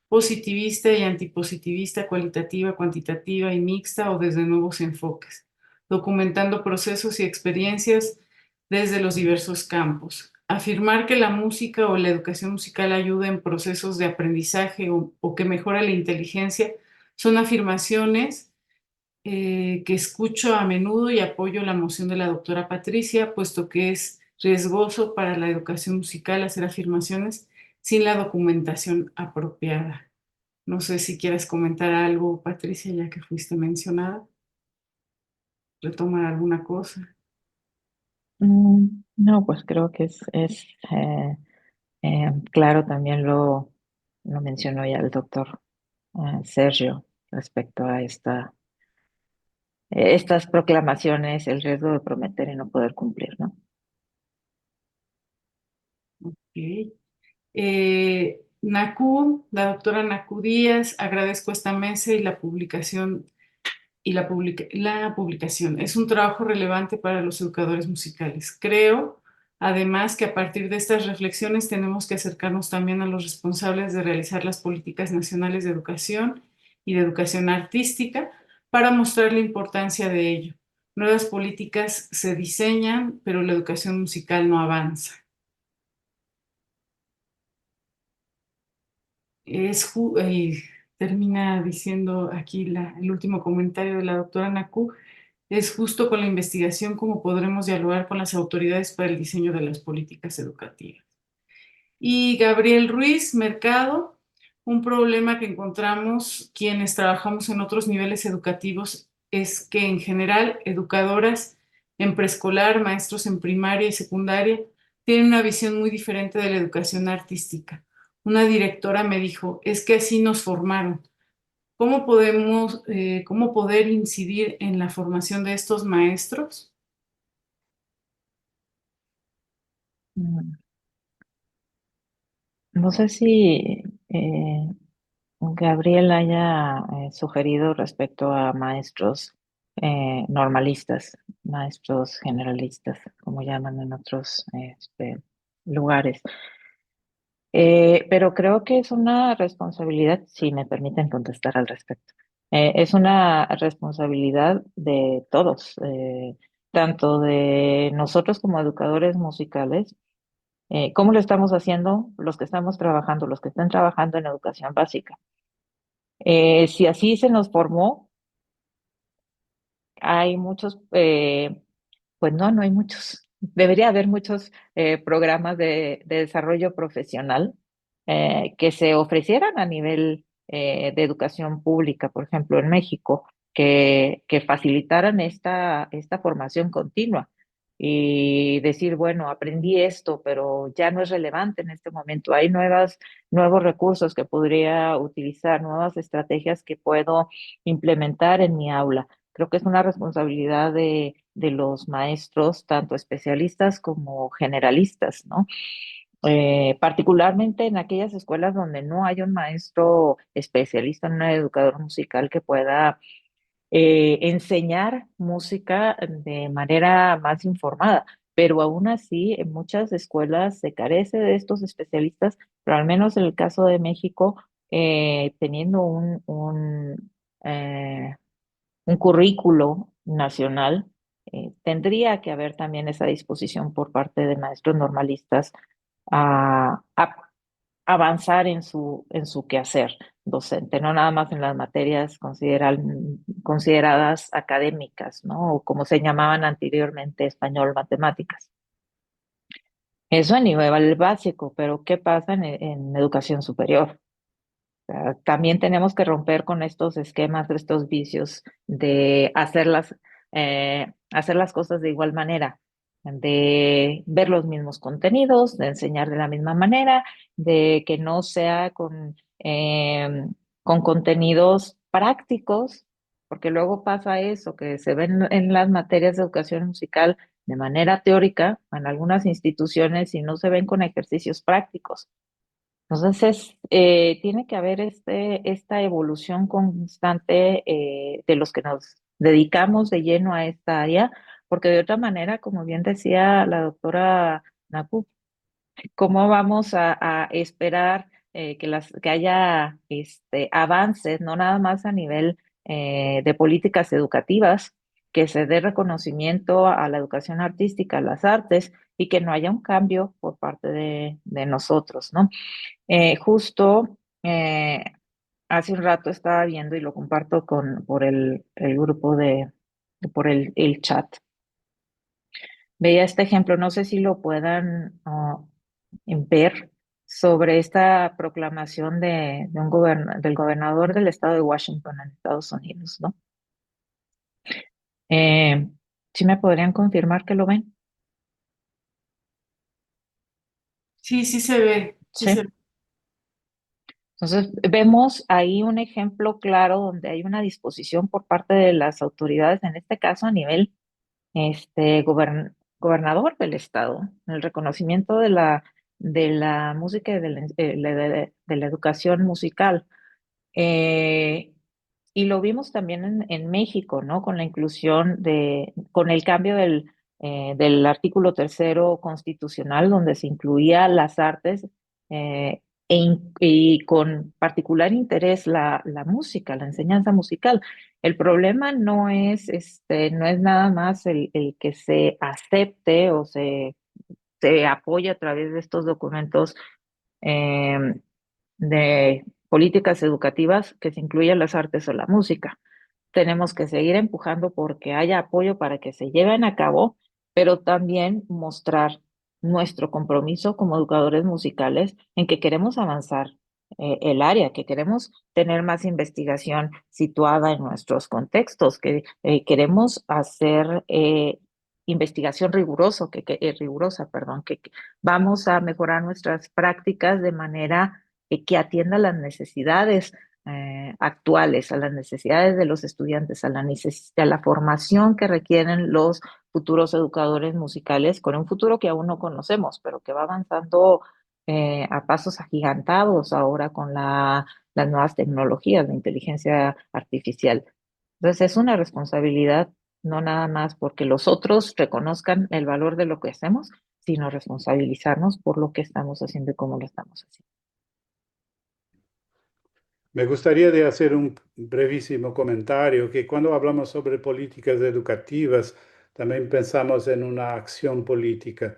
positivista y antipositivista, cualitativa, cuantitativa y mixta o desde nuevos enfoques, documentando procesos y experiencias desde los diversos campos. Afirmar que la música o la educación musical ayuda en procesos de aprendizaje o que mejora la inteligencia son afirmaciones que escucho a menudo y apoyo la moción de la doctora Patricia, puesto que es riesgoso para la educación musical hacer afirmaciones sin la documentación apropiada. No sé si quieres comentar algo, Patricia, ya que fuiste mencionada. Retomar alguna cosa. No, pues creo que es claro, también lo mencionó ya el doctor Sergio respecto a estas proclamaciones, el riesgo de prometer y no poder cumplir, ¿no? Ok. Naku, la doctora Naku Díaz, agradezco esta mesa y la publicación. La publicación es un trabajo relevante para los educadores musicales. Creo, además, que a partir de estas reflexiones tenemos que acercarnos también a los responsables de realizar las políticas nacionales de educación y de educación artística para mostrar la importancia de ello. Nuevas políticas se diseñan, pero la educación musical no avanza. Termina diciendo aquí el último comentario de la doctora Naku. Es justo con la investigación como podremos dialogar con las autoridades para el diseño de las políticas educativas. Y Gabriel Ruiz Mercado, un problema que encontramos quienes trabajamos en otros niveles educativos es que en general educadoras en preescolar, maestros en primaria y secundaria tienen una visión muy diferente de la educación artística. Una directora me dijo, es que así nos formaron. ¿Cómo poder incidir en la formación de estos maestros? Mm, No sé si Gabriel haya sugerido respecto a maestros normalistas, maestros generalistas, como llaman en otros lugares. Pero creo que es una responsabilidad, si me permiten contestar al respecto, es una responsabilidad de todos, tanto de nosotros como educadores musicales. ¿Cómo lo estamos haciendo los que estamos trabajando, los que están trabajando en educación básica? Si así se nos formó, hay muchos, pues no, no hay muchos. Debería haber muchos programas de desarrollo profesional que se ofrecieran a nivel de educación pública, por ejemplo, en México, que facilitaran esta formación continua y decir, bueno, aprendí esto, pero ya no es relevante en este momento. Hay nuevos recursos que podría utilizar, nuevas estrategias que puedo implementar en mi aula. Creo que es una responsabilidad de los maestros, tanto especialistas como generalistas, ¿no? Particularmente en aquellas escuelas donde no hay un maestro especialista, un educador musical que pueda enseñar música de manera más informada. Pero aún así, en muchas escuelas se carece de estos especialistas, pero al menos en el caso de México, teniendo un currículo nacional, tendría que haber también esa disposición por parte de maestros normalistas a avanzar en su quehacer docente, no nada más en las materias consideradas académicas, ¿no? O como se llamaban anteriormente, español, matemáticas. Eso a nivel básico, pero ¿qué pasa en educación superior? También tenemos que romper con estos esquemas, estos vicios de hacer las cosas de igual manera, de ver los mismos contenidos, de enseñar de la misma manera, de que no sea con contenidos prácticos, porque luego pasa eso, que se ven en las materias de educación musical de manera teórica en algunas instituciones y no se ven con ejercicios prácticos. Entonces, tiene que haber esta evolución constante de los que nos dedicamos de lleno a esta área, porque de otra manera, como bien decía la doctora Naku, ¿cómo vamos a esperar que haya avances, no nada más a nivel de políticas educativas, que se dé reconocimiento a la educación artística, a las artes, y que no haya un cambio por parte de nosotros, ¿no? Justo hace un rato estaba viendo y lo comparto por el grupo por el chat. Veía este ejemplo, no sé si lo puedan ver sobre esta proclamación del gobernador del estado de Washington en Estados Unidos, ¿no? ¿Sí me podrían confirmar que lo ven? Sí, sí se ve, sí se Sí. ve. Entonces, vemos ahí un ejemplo claro donde hay una disposición por parte de las autoridades, en este caso a nivel gobernador del estado, el reconocimiento de la música y de la educación musical. Eh, y lo vimos también en México, ¿no? Con la inclusión con el cambio del artículo tercero constitucional, donde se incluía las artes y con particular interés la música, la enseñanza musical. El problema no es nada más el que se acepte o se apoye a través de estos documentos eh, de políticas educativas que se incluyan las artes o la música. Tenemos que seguir empujando porque haya apoyo para que se lleven a cabo, pero también mostrar nuestro compromiso como educadores musicales en que queremos avanzar el área, que queremos tener más investigación situada en nuestros contextos, que queremos hacer investigación rigurosa, perdón, que vamos a mejorar nuestras prácticas de manera que atienda las necesidades actuales, a las necesidades de los estudiantes, a la formación que requieren los futuros educadores musicales, con un futuro que aún no conocemos, pero que va avanzando a pasos agigantados ahora con las nuevas tecnologías de inteligencia artificial. Entonces es una responsabilidad, no nada más porque los otros reconozcan el valor de lo que hacemos, sino responsabilizarnos por lo que estamos haciendo y cómo lo estamos haciendo. Me gustaría de hacer un brevísimo comentario, que cuando hablamos sobre políticas educativas, también pensamos en una acción política.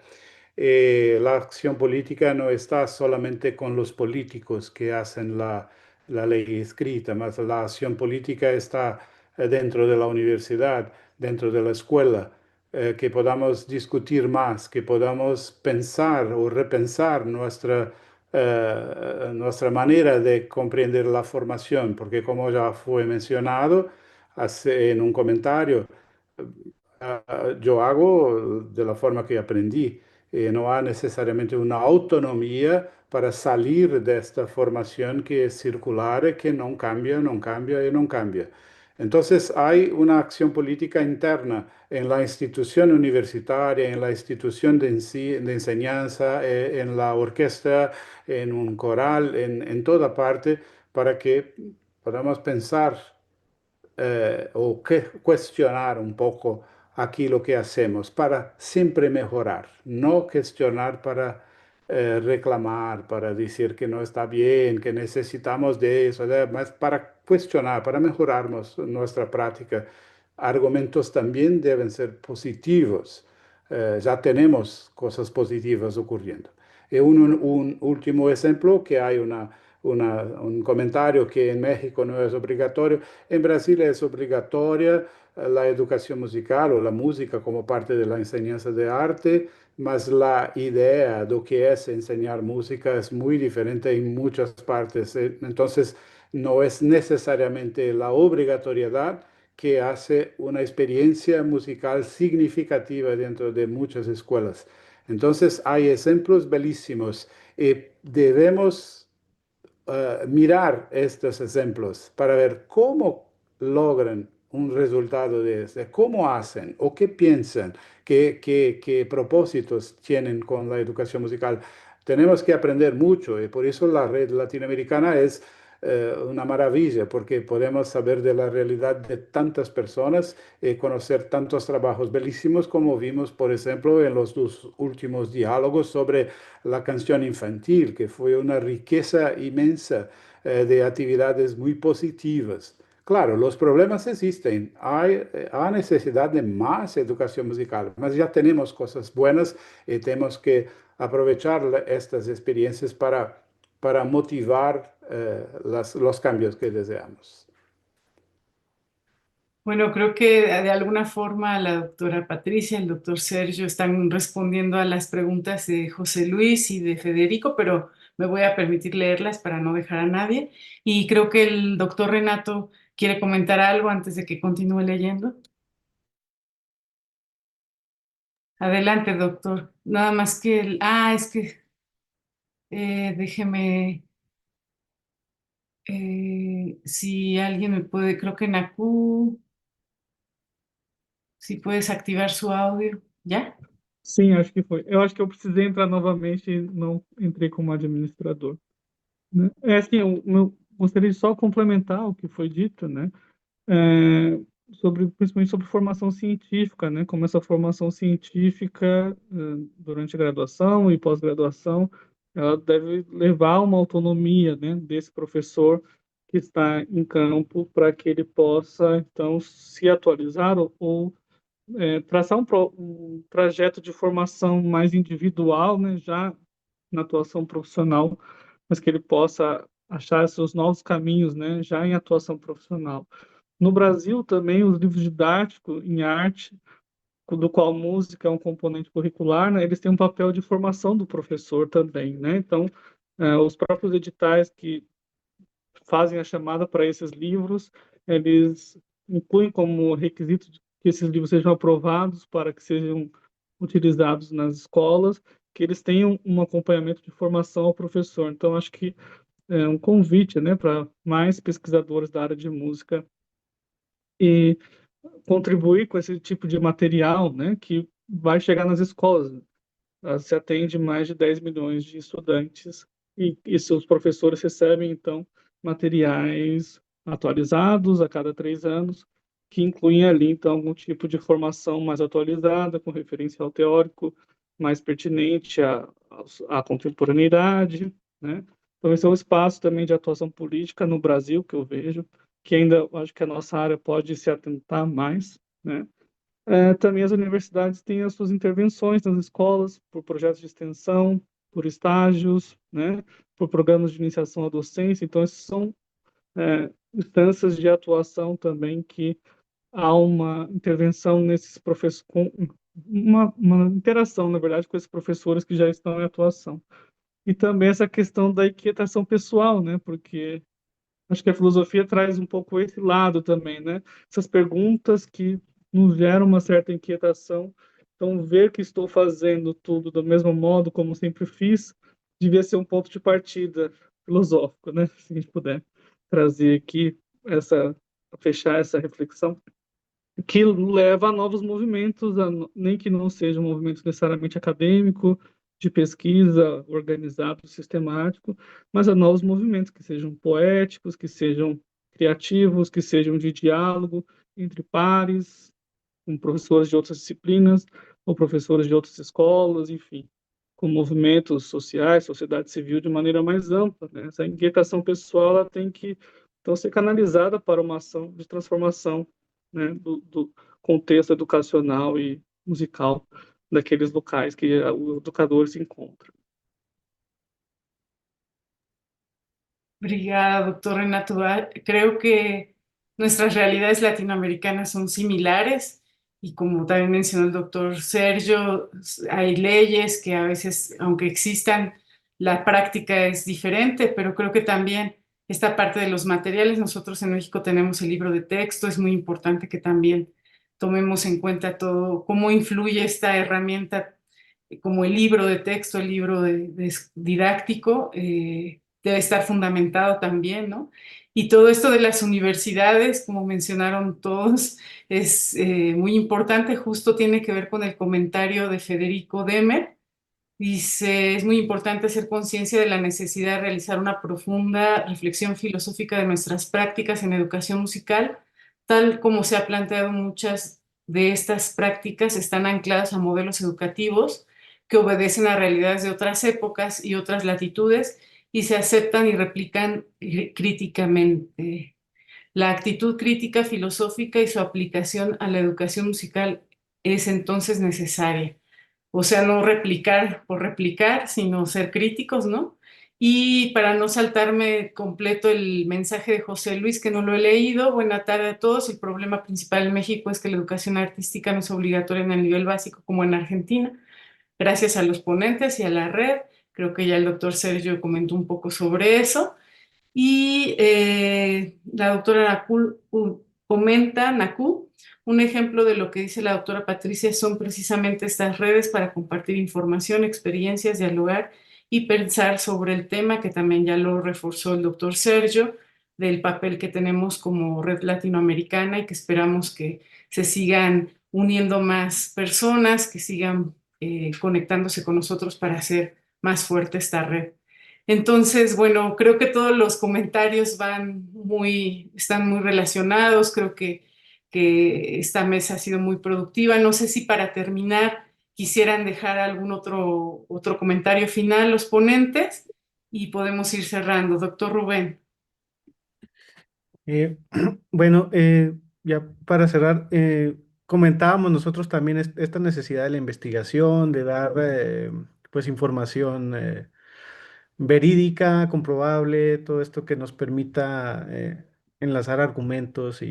La acción política no está solamente con los políticos que hacen la ley escrita, más la acción política está dentro de la universidad, dentro de la escuela, que podamos discutir más, que podamos pensar o repensar nuestra manera de comprender la formación, porque como ya fue mencionado en un comentario, yo hago de la forma que aprendí. No hay necesariamente una autonomía para salir de esta formación que es circular, que no cambia, no cambia y no cambia. Entonces hay una acción política interna en la institución universitaria, en la institución de enseñanza, en la orquesta, en un coral, en toda parte, para que podamos pensar o cuestionar un poco aquí lo que hacemos para siempre mejorar, no cuestionar para reclamar, para decir que no está bien, que necesitamos de eso, más para cuestionar, para mejorarnos nuestra práctica. Argumentos también deben ser positivos. Ya tenemos cosas positivas ocurriendo. Y un último ejemplo, que hay un comentario que en México no es obligatorio. En Brasil es obligatoria la educación musical o la música como parte de la enseñanza de arte, mas la idea de lo que es enseñar música es muy diferente en muchas partes. Entonces, no es necesariamente la obligatoriedad que hace una experiencia musical significativa dentro de muchas escuelas. Entonces, hay ejemplos bellísimos y debemos mirar estos ejemplos para ver cómo logran un resultado de este, cómo hacen o qué piensan, qué propósitos tienen con la educación musical. Tenemos que aprender mucho y por eso la red latinoamericana es una maravilla, porque podemos saber de la realidad de tantas personas y conocer tantos trabajos bellísimos como vimos, por ejemplo, en los dos últimos diálogos sobre la canción infantil, que fue una riqueza inmensa de actividades muy positivas. Claro, los problemas existen, hay necesidad de más educación musical, pero ya tenemos cosas buenas y tenemos que aprovechar estas experiencias para motivar los cambios que deseamos. Bueno, creo que de alguna forma la doctora Patricia, el doctor Sergio están respondiendo a las preguntas de José Luis y de Federico, pero me voy a permitir leerlas para no dejar a nadie. Y creo que el doctor Renato quiere comentar algo antes de que continúe leyendo. Adelante, doctor. Nada más que es que déjeme, si alguien me puede, creo que Naku, si puedes activar su audio, ¿ya? Sim, acho que foi. Eu acho que eu precisei entrar novamente e não entrei como administrador, né? É assim, eu gostaria de só complementar o que foi dito, né? É, principalmente sobre formação científica, né? Como essa formação científica, durante a graduação e pós-graduação, ela deve levar uma autonomia, né, desse professor que está em campo para que ele possa, então, se atualizar ou traçar um trajeto de formação mais individual, né, já na atuação profissional, mas que ele possa achar seus novos caminhos, né, já em atuação profissional. No Brasil também os livros didáticos em arte, do qual música é um componente curricular, né, eles têm um papel de formação do professor também, né? Então, os próprios editais que fazem a chamada para esses livros, eles incluem como requisito que esses livros sejam aprovados para que sejam utilizados nas escolas, que eles tenham um acompanhamento de formação ao professor. Então, acho que é um convite, né, para mais pesquisadores da área de música e contribuir com esse tipo de material, né, que vai chegar nas escolas. Se atende mais de 10 milhões de estudantes e seus professores recebem, então, materiais atualizados a cada 3 anos, que incluem ali, então, algum tipo de formação mais atualizada, com referencial teórico, mais pertinente à contemporaneidade, né? Então, esse é um espaço também de atuação política no Brasil, que eu vejo, que ainda eu acho que a nossa área pode se atentar mais, né? Também as universidades têm as suas intervenções nas escolas, por projetos de extensão, por estágios, né? Por programas de iniciação à docência. Então, esses são instâncias de atuação também que há uma intervenção nesses professores, uma interação, na verdade, com esses professores que já estão em atuação. E também essa questão da inquietação pessoal, né? Porque acho que a filosofia traz um pouco esse lado também, né? Essas perguntas que nos geram uma certa inquietação. Então, ver que estou fazendo tudo do mesmo modo como sempre fiz, devia ser um ponto de partida filosófico, né? Se a gente puder trazer aqui fechar essa reflexão que leva a novos movimentos, nem que não seja um movimento necessariamente acadêmico, de pesquisa, organizado, sistemático, mas a novos movimentos que sejam poéticos, que sejam criativos, que sejam de diálogo entre pares, com professores de outras disciplinas, ou professores de outras escolas, enfim, com movimentos sociais, sociedade civil de maneira mais ampla, né? Essa inquietação pessoal ela tem que então ser canalizada para uma ação de transformação, né, do contexto educacional e musical daqueles locais que o educador se encontra. Obrigada, doctor Renato. Creo que nuestras realidades latinoamericanas son similares y como también mencionó el doctor Sergio, hay leyes que a veces, aunque existan, la práctica es diferente, pero creo que también esta parte de los materiales, nosotros en México tenemos el libro de texto, es muy importante que también tomemos en cuenta todo, cómo influye esta herramienta como el libro de texto, el libro didáctico. Debe estar fundamentado también, ¿no? Y todo esto de las universidades, como mencionaron todos, es muy importante, justo tiene que ver con el comentario de Federico Demer. Dice, es muy importante hacer conciencia de la necesidad de realizar una profunda reflexión filosófica de nuestras prácticas en educación musical, tal como se ha planteado muchas de estas prácticas están ancladas a modelos educativos que obedecen a realidades de otras épocas y otras latitudes y se aceptan y replican críticamente. La actitud crítica filosófica y su aplicación a la educación musical es entonces necesaria. O sea, no replicar por replicar, sino ser críticos, ¿no? Y para no saltarme completo el mensaje de José Luis, que no lo he leído, buena tarde a todos. El problema principal en México es que la educación artística no es obligatoria en el nivel básico como en Argentina. Gracias a los ponentes y a la red. Creo que ya el doctor Sergio comentó un poco sobre eso. Y la doctora Nakú, un ejemplo de lo que dice la doctora Patricia son precisamente estas redes para compartir información, experiencias, dialogar y pensar sobre el tema, que también ya lo reforzó el doctor Sergio, del papel que tenemos como red latinoamericana y que esperamos que se sigan uniendo más personas, que sigan conectándose con nosotros para hacer más fuerte esta red. Entonces, bueno, creo que todos los comentarios están muy relacionados. Creo que esta mesa ha sido muy productiva. No sé si para terminar quisieran dejar algún otro comentario final los ponentes y podemos ir cerrando. Doctor Rubén. Eh, bueno, ya para cerrar, comentábamos nosotros también esta necesidad de la investigación, de dar pues información verídica, comprobable, todo esto que nos permita enlazar argumentos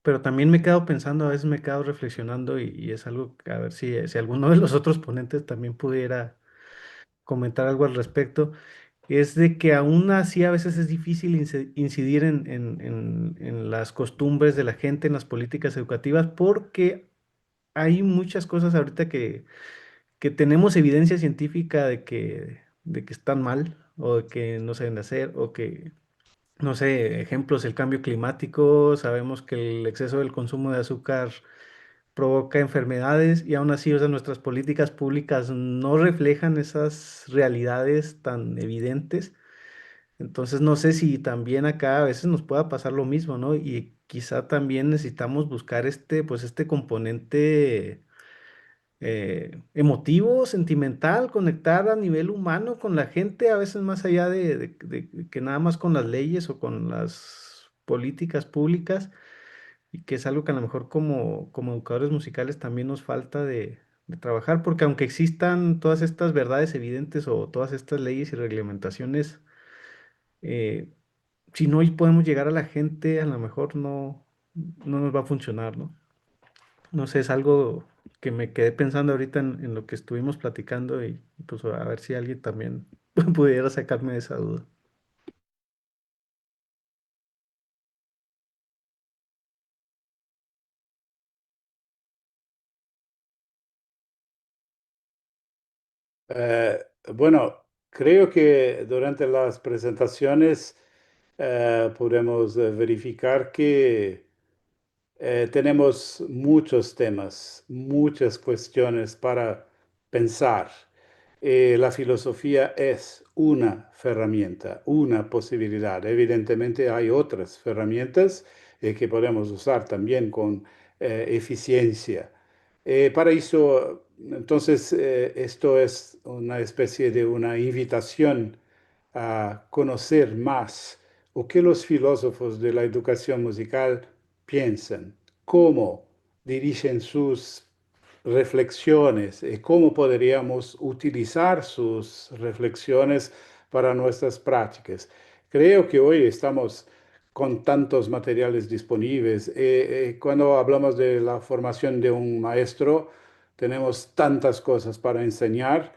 pero también me he quedado pensando, a veces me he quedado reflexionando y es algo que a ver si alguno de los otros ponentes también pudiera comentar algo al respecto, es de que aún así a veces es difícil incidir en las costumbres de la gente, en las políticas educativas, porque hay muchas cosas ahorita que tenemos evidencia científica de que están mal o de que no se deben de hacer o que no sé, ejemplos, el cambio climático, sabemos que el exceso del consumo de azúcar provoca enfermedades y aún así, o sea, nuestras políticas públicas no reflejan esas realidades tan evidentes. Entonces, no sé si también acá a veces nos pueda pasar lo mismo, ¿no? Y quizá también necesitamos buscar pues este componente emotivo, sentimental, conectar a nivel humano con la gente, a veces más allá de que nada más con las leyes o con las políticas públicas, y que es algo que a lo mejor como educadores musicales también nos falta de trabajar, porque aunque existan todas estas verdades evidentes o todas estas leyes y reglamentaciones, eh, si no podemos llegar a la gente, a lo mejor no nos va a funcionar, ¿no? No sé, es algo que me quedé pensando ahorita en lo que estuvimos platicando y pues a ver si alguien también pudiera sacarme de esa duda. Eh, bueno, creo que durante las presentaciones podemos verificar que tenemos muchos temas, muchas cuestiones para pensar. La filosofía es una herramienta, una posibilidad. Evidentemente hay otras herramientas que podemos usar también con eficiencia. Para eso, entonces, esto es una especie de una invitación a conocer más o qué los filósofos de la educación musical piensan, cómo dirigen sus reflexiones y cómo podríamos utilizar sus reflexiones para nuestras prácticas. Creo que hoy estamos con tantos materiales disponibles. Cuando hablamos de la formación de un maestro, tenemos tantas cosas para enseñar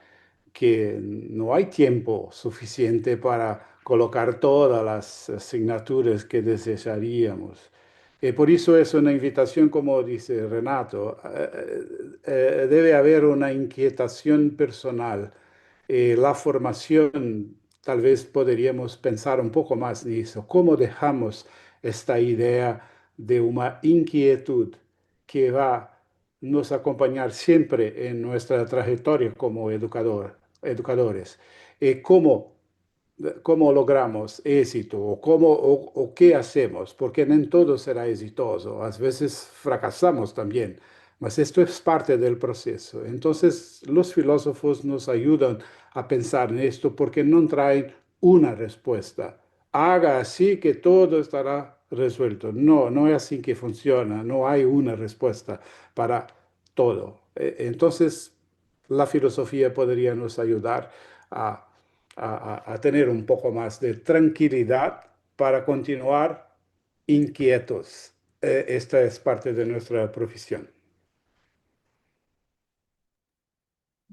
que no hay tiempo suficiente para colocar todas las asignaturas que desearíamos. Por eso es una invitación, como dice Renato, debe haber una inquietación personal. La formación, tal vez podríamos pensar un poco más en eso. ¿Cómo dejamos esta idea de una inquietud que va a nos acompañar siempre en nuestra trayectoria como educadores? ¿Cómo cómo logramos éxito o qué hacemos, porque no todo será exitoso, a veces fracasamos también, mas esto es parte del proceso. Entonces, los filósofos nos ayudan a pensar en esto porque no traen una respuesta. Haga así que todo estará resuelto. No, no es así que funciona, no hay una respuesta para todo. Entonces, la filosofía podría nos ayudar a a tener un poco más de tranquilidad para continuar inquietos. Esta es parte de nuestra profesión.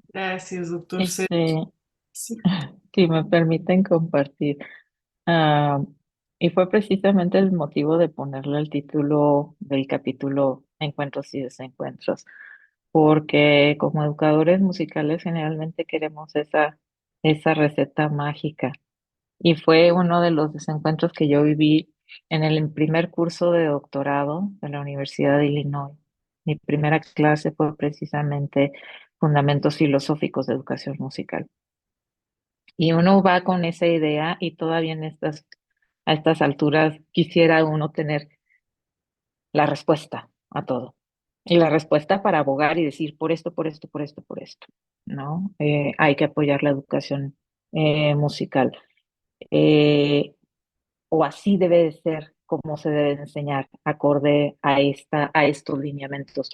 Gracias, doctor C. Este, Sí. si me permiten compartir. Ah, y fue precisamente el motivo de ponerle el título del capítulo Encuentros y Desencuentros, porque como educadores musicales generalmente queremos esa receta mágica. Y fue uno de los desencuentros que yo viví en el primer curso de doctorado de la Universidad de Illinois. Mi primera clase fue precisamente Fundamentos Filosóficos de Educación Musical. Y uno va con esa idea y todavía a estas alturas quisiera uno tener la respuesta a todo. Y la respuesta para abogar y decir por esto, por esto, por esto, por esto, ¿no? Hay que apoyar la educación musical. Eh, o así debe de ser como se debe de enseñar, acorde a estos lineamientos.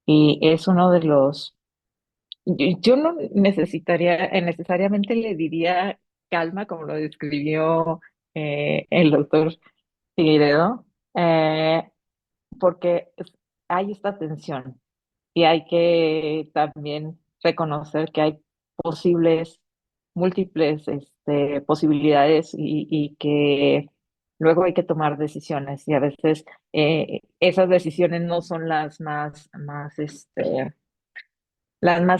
Y es uno de yo no necesariamente le diría calma, como lo describió el doctor Figueiredo, porque hay esta tensión y hay que también reconocer que hay posibles, múltiples posibilidades y que luego hay que tomar decisiones y a veces esas decisiones no son las más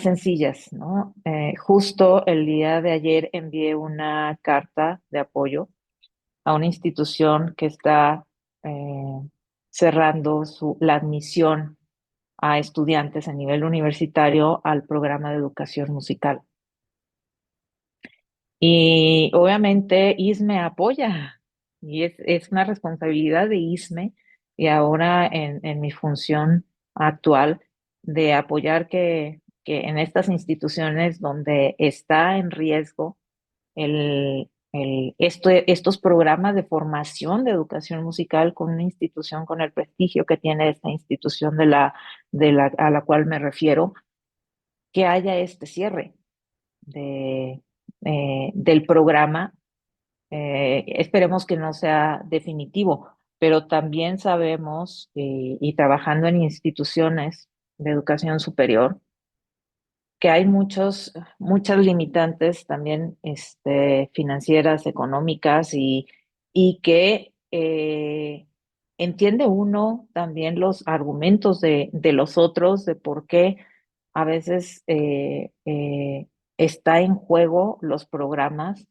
sencillas, ¿no? Justo el día de ayer envié una carta de apoyo a una institución que está eh, cerrando la admisión a estudiantes a nivel universitario al programa de educación musical. Y obviamente ISME apoya y es una responsabilidad de ISME y ahora en mi función actual de apoyar que en estas instituciones donde está en riesgo estos programas de formación de educación musical con una institución con el prestigio que tiene esta institución a la cual me refiero, que haya este cierre del programa. Esperemos que no sea definitivo, pero también sabemos, y trabajando en instituciones de educación superior, que hay muchas limitantes también financieras, económicas y que entiende uno también los argumentos de los otros, de por qué a veces está en juego los programas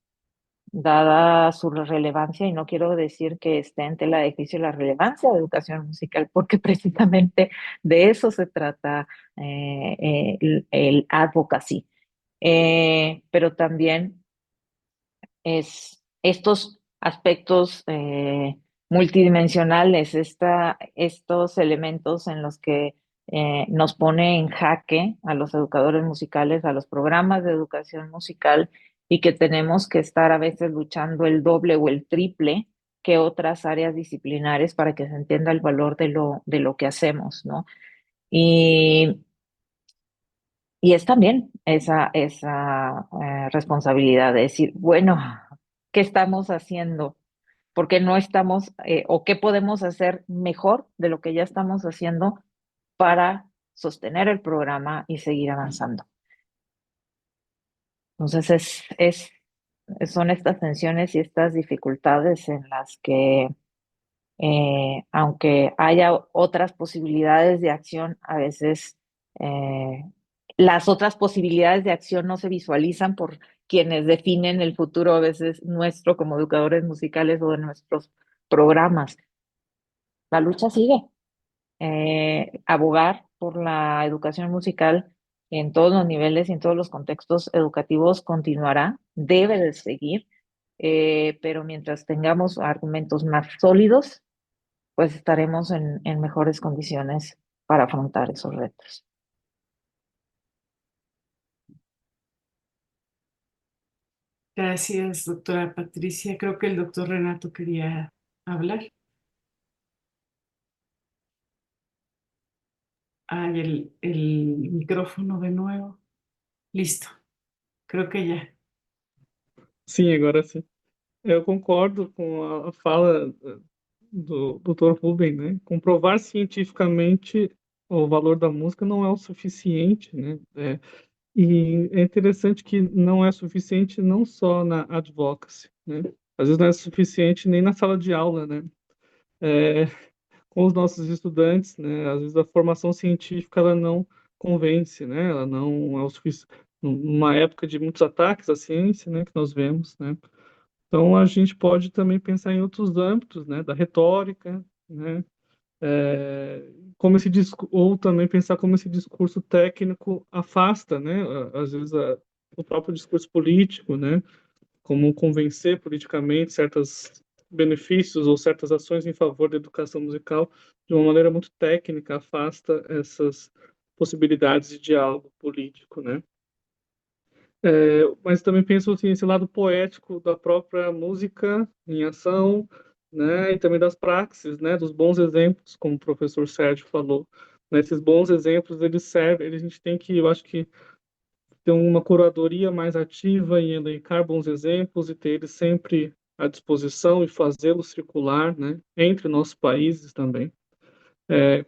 dada su relevancia, y no quiero decir que esté en tela de juicio la relevancia de educación musical, porque precisamente de eso se trata el advocacy. Pero también es estos aspectos multidimensionales, estos elementos en los que nos pone en jaque a los educadores musicales, a los programas de educación musical, y que tenemos que estar a veces luchando el doble o el triple que otras áreas disciplinares para que se entienda el valor de lo que hacemos, ¿no? Y, y es también esa responsabilidad de decir, bueno, ¿qué estamos haciendo? ¿Por qué no estamos, o qué podemos hacer mejor de lo que ya estamos haciendo para sostener el programa y seguir avanzando? Entonces, son estas tensiones y estas dificultades en las que, aunque haya otras posibilidades de acción, a veces eh, las otras posibilidades de acción no se visualizan por quienes definen el futuro, a veces nuestro como educadores musicales o de nuestros programas. La lucha sigue. Abogar por la educación musical en todos los niveles y en todos los contextos educativos continuará, debe de seguir, pero mientras tengamos argumentos más sólidos, pues estaremos en mejores condiciones para afrontar esos retos. Gracias, doctora Patricia. Creo que el doctor Renato quería hablar. Hay el micrófono de nuevo. Listo. Creo que ya. Sim, agora sim. Eu concordo com a fala do Dr. Rubem, né? Comprovar cientificamente o valor da música não é o suficiente, né? E é interessante que não é suficiente não só na advocacy, né? Às vezes não é suficiente nem na sala de aula, né? É, com os nossos estudantes, né? Às vezes a formação científica ela não convence, né? Ela não é o suficiente. Numa época de muitos ataques à ciência, né? Que nós vemos, né? Então a gente pode também pensar em outros âmbitos, né? Da retórica, né? Como ou também pensar como esse discurso técnico afasta, né? Às vezes o próprio discurso político, né? Como convencer politicamente certos benefícios ou certas ações em favor da educação musical de uma maneira muito técnica afasta essas possibilidades de diálogo político, né? Mas também penso assim, esse lado poético da própria música em ação, né, e também das praxes, né, dos bons exemplos, como o professor Sérgio falou. Né, esses bons exemplos, eles servem, a gente tem que, eu acho que, ter uma curadoria mais ativa em elencar bons exemplos e ter eles sempre à disposição e fazê-los circular, né, entre nossos países também,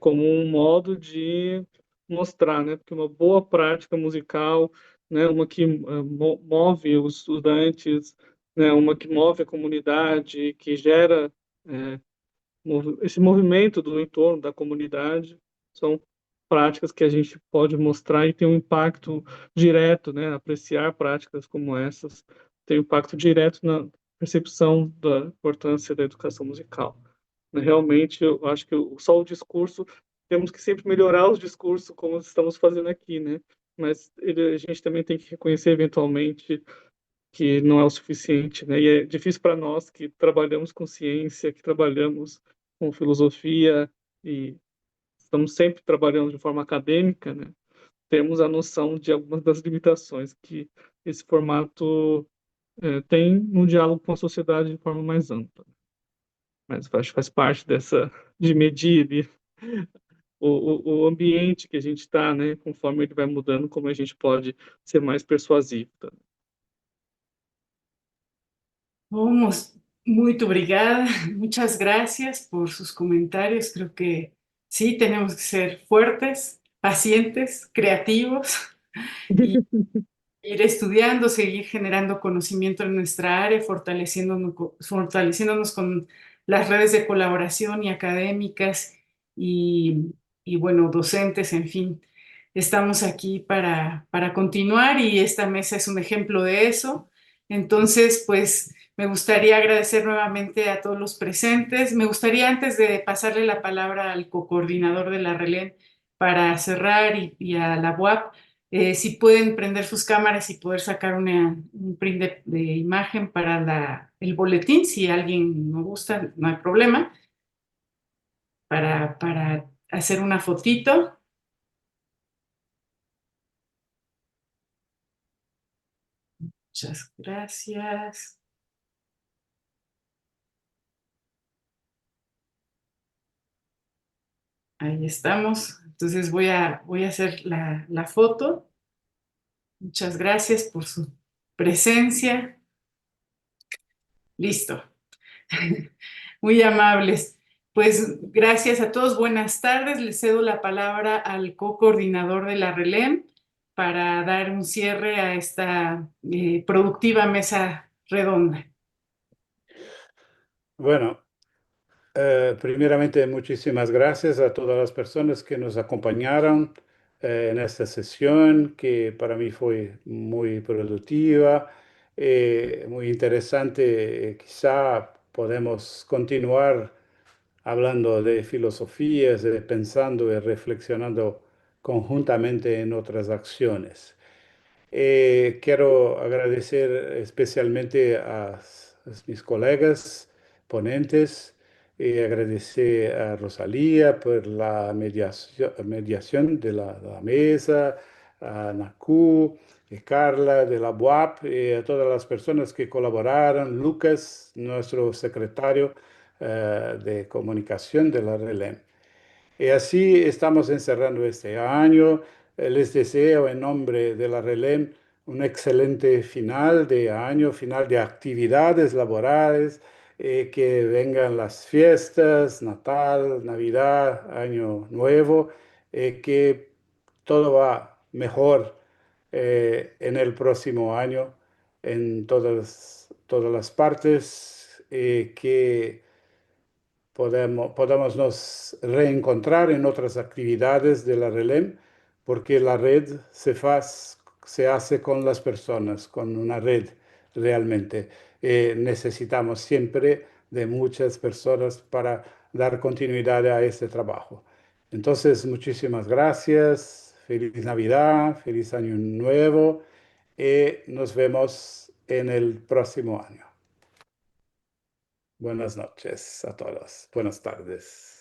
como um modo de mostrar, né, porque uma boa prática musical, né, uma que move os estudantes, né, uma que move a comunidade, que gera esse movimento do entorno da comunidade, são práticas que a gente pode mostrar e tem um impacto direto, né, apreciar práticas como essas tem um impacto direto na percepção da importância da educação musical. Realmente, eu acho que só o discurso, temos que sempre melhorar os discursos, como estamos fazendo aqui, né? Mas a gente também tem que reconhecer, eventualmente, que não é o suficiente, né? E é difícil para nós que trabalhamos com ciência, que trabalhamos com filosofia e estamos sempre trabalhando de forma acadêmica, né, temos a noção de algumas das limitações que esse formato tem no diálogo com a sociedade de forma mais ampla. Mas acho que faz parte dessa, de medir ali o ambiente que a gente está, né, conforme ele vai mudando, como a gente pode ser mais persuasivo. Tá? Vamos, muito obrigada, muchas gracias por sus comentarios. Creo que sí, tenemos que ser fuertes, pacientes, creativos y ir estudiando, seguir generando conocimiento en nuestra área, fortaleciéndonos con las redes de colaboración y académicas y bueno, docentes, en fin. Estamos aquí para continuar y esta mesa es un ejemplo de eso. Entonces, pues me gustaría agradecer nuevamente a todos los presentes. Me gustaría, antes de pasarle la palabra al cocoordinador de la RELEN para cerrar y a la UAP, si pueden prender sus cámaras y poder sacar un print de imagen para el boletín, si alguien no gusta, no hay problema, para hacer una fotito. Muchas gracias. Ahí estamos. Entonces voy a hacer la foto. Muchas gracias por su presencia. Listo. Muy amables. Pues gracias a todos. Buenas tardes. Les cedo la palabra al co-coordinador de la RELEM para dar un cierre a esta productiva mesa redonda. Bueno, primeramente, muchísimas gracias a todas las personas que nos acompañaron en esta sesión, que para mí fue muy productiva, muy interesante. Quizá podemos continuar hablando de filosofías, pensando y reflexionando conjuntamente en otras acciones. Quiero agradecer especialmente a mis colegas ponentes y agradecer a Rosalía por la mediación de la mesa, a Naku, y Carla de la BUAP, y a todas las personas que colaboraron, Lucas, nuestro secretario de comunicación de la RELEM. Y así estamos encerrando este año. Les deseo en nombre de la RELEM un excelente final de año, final de actividades laborales, que vengan las fiestas, Natal, Navidad, Año Nuevo, que todo va mejor en el próximo año en todas las partes, que podamos nos reencontrar en otras actividades de la RELEM, porque la red se hace con las personas, con una red realmente. Necesitamos siempre de muchas personas para dar continuidad a este trabajo. Entonces, muchísimas gracias, feliz Navidad, feliz Año Nuevo y nos vemos en el próximo año. Buenas noches a todos. Buenas tardes.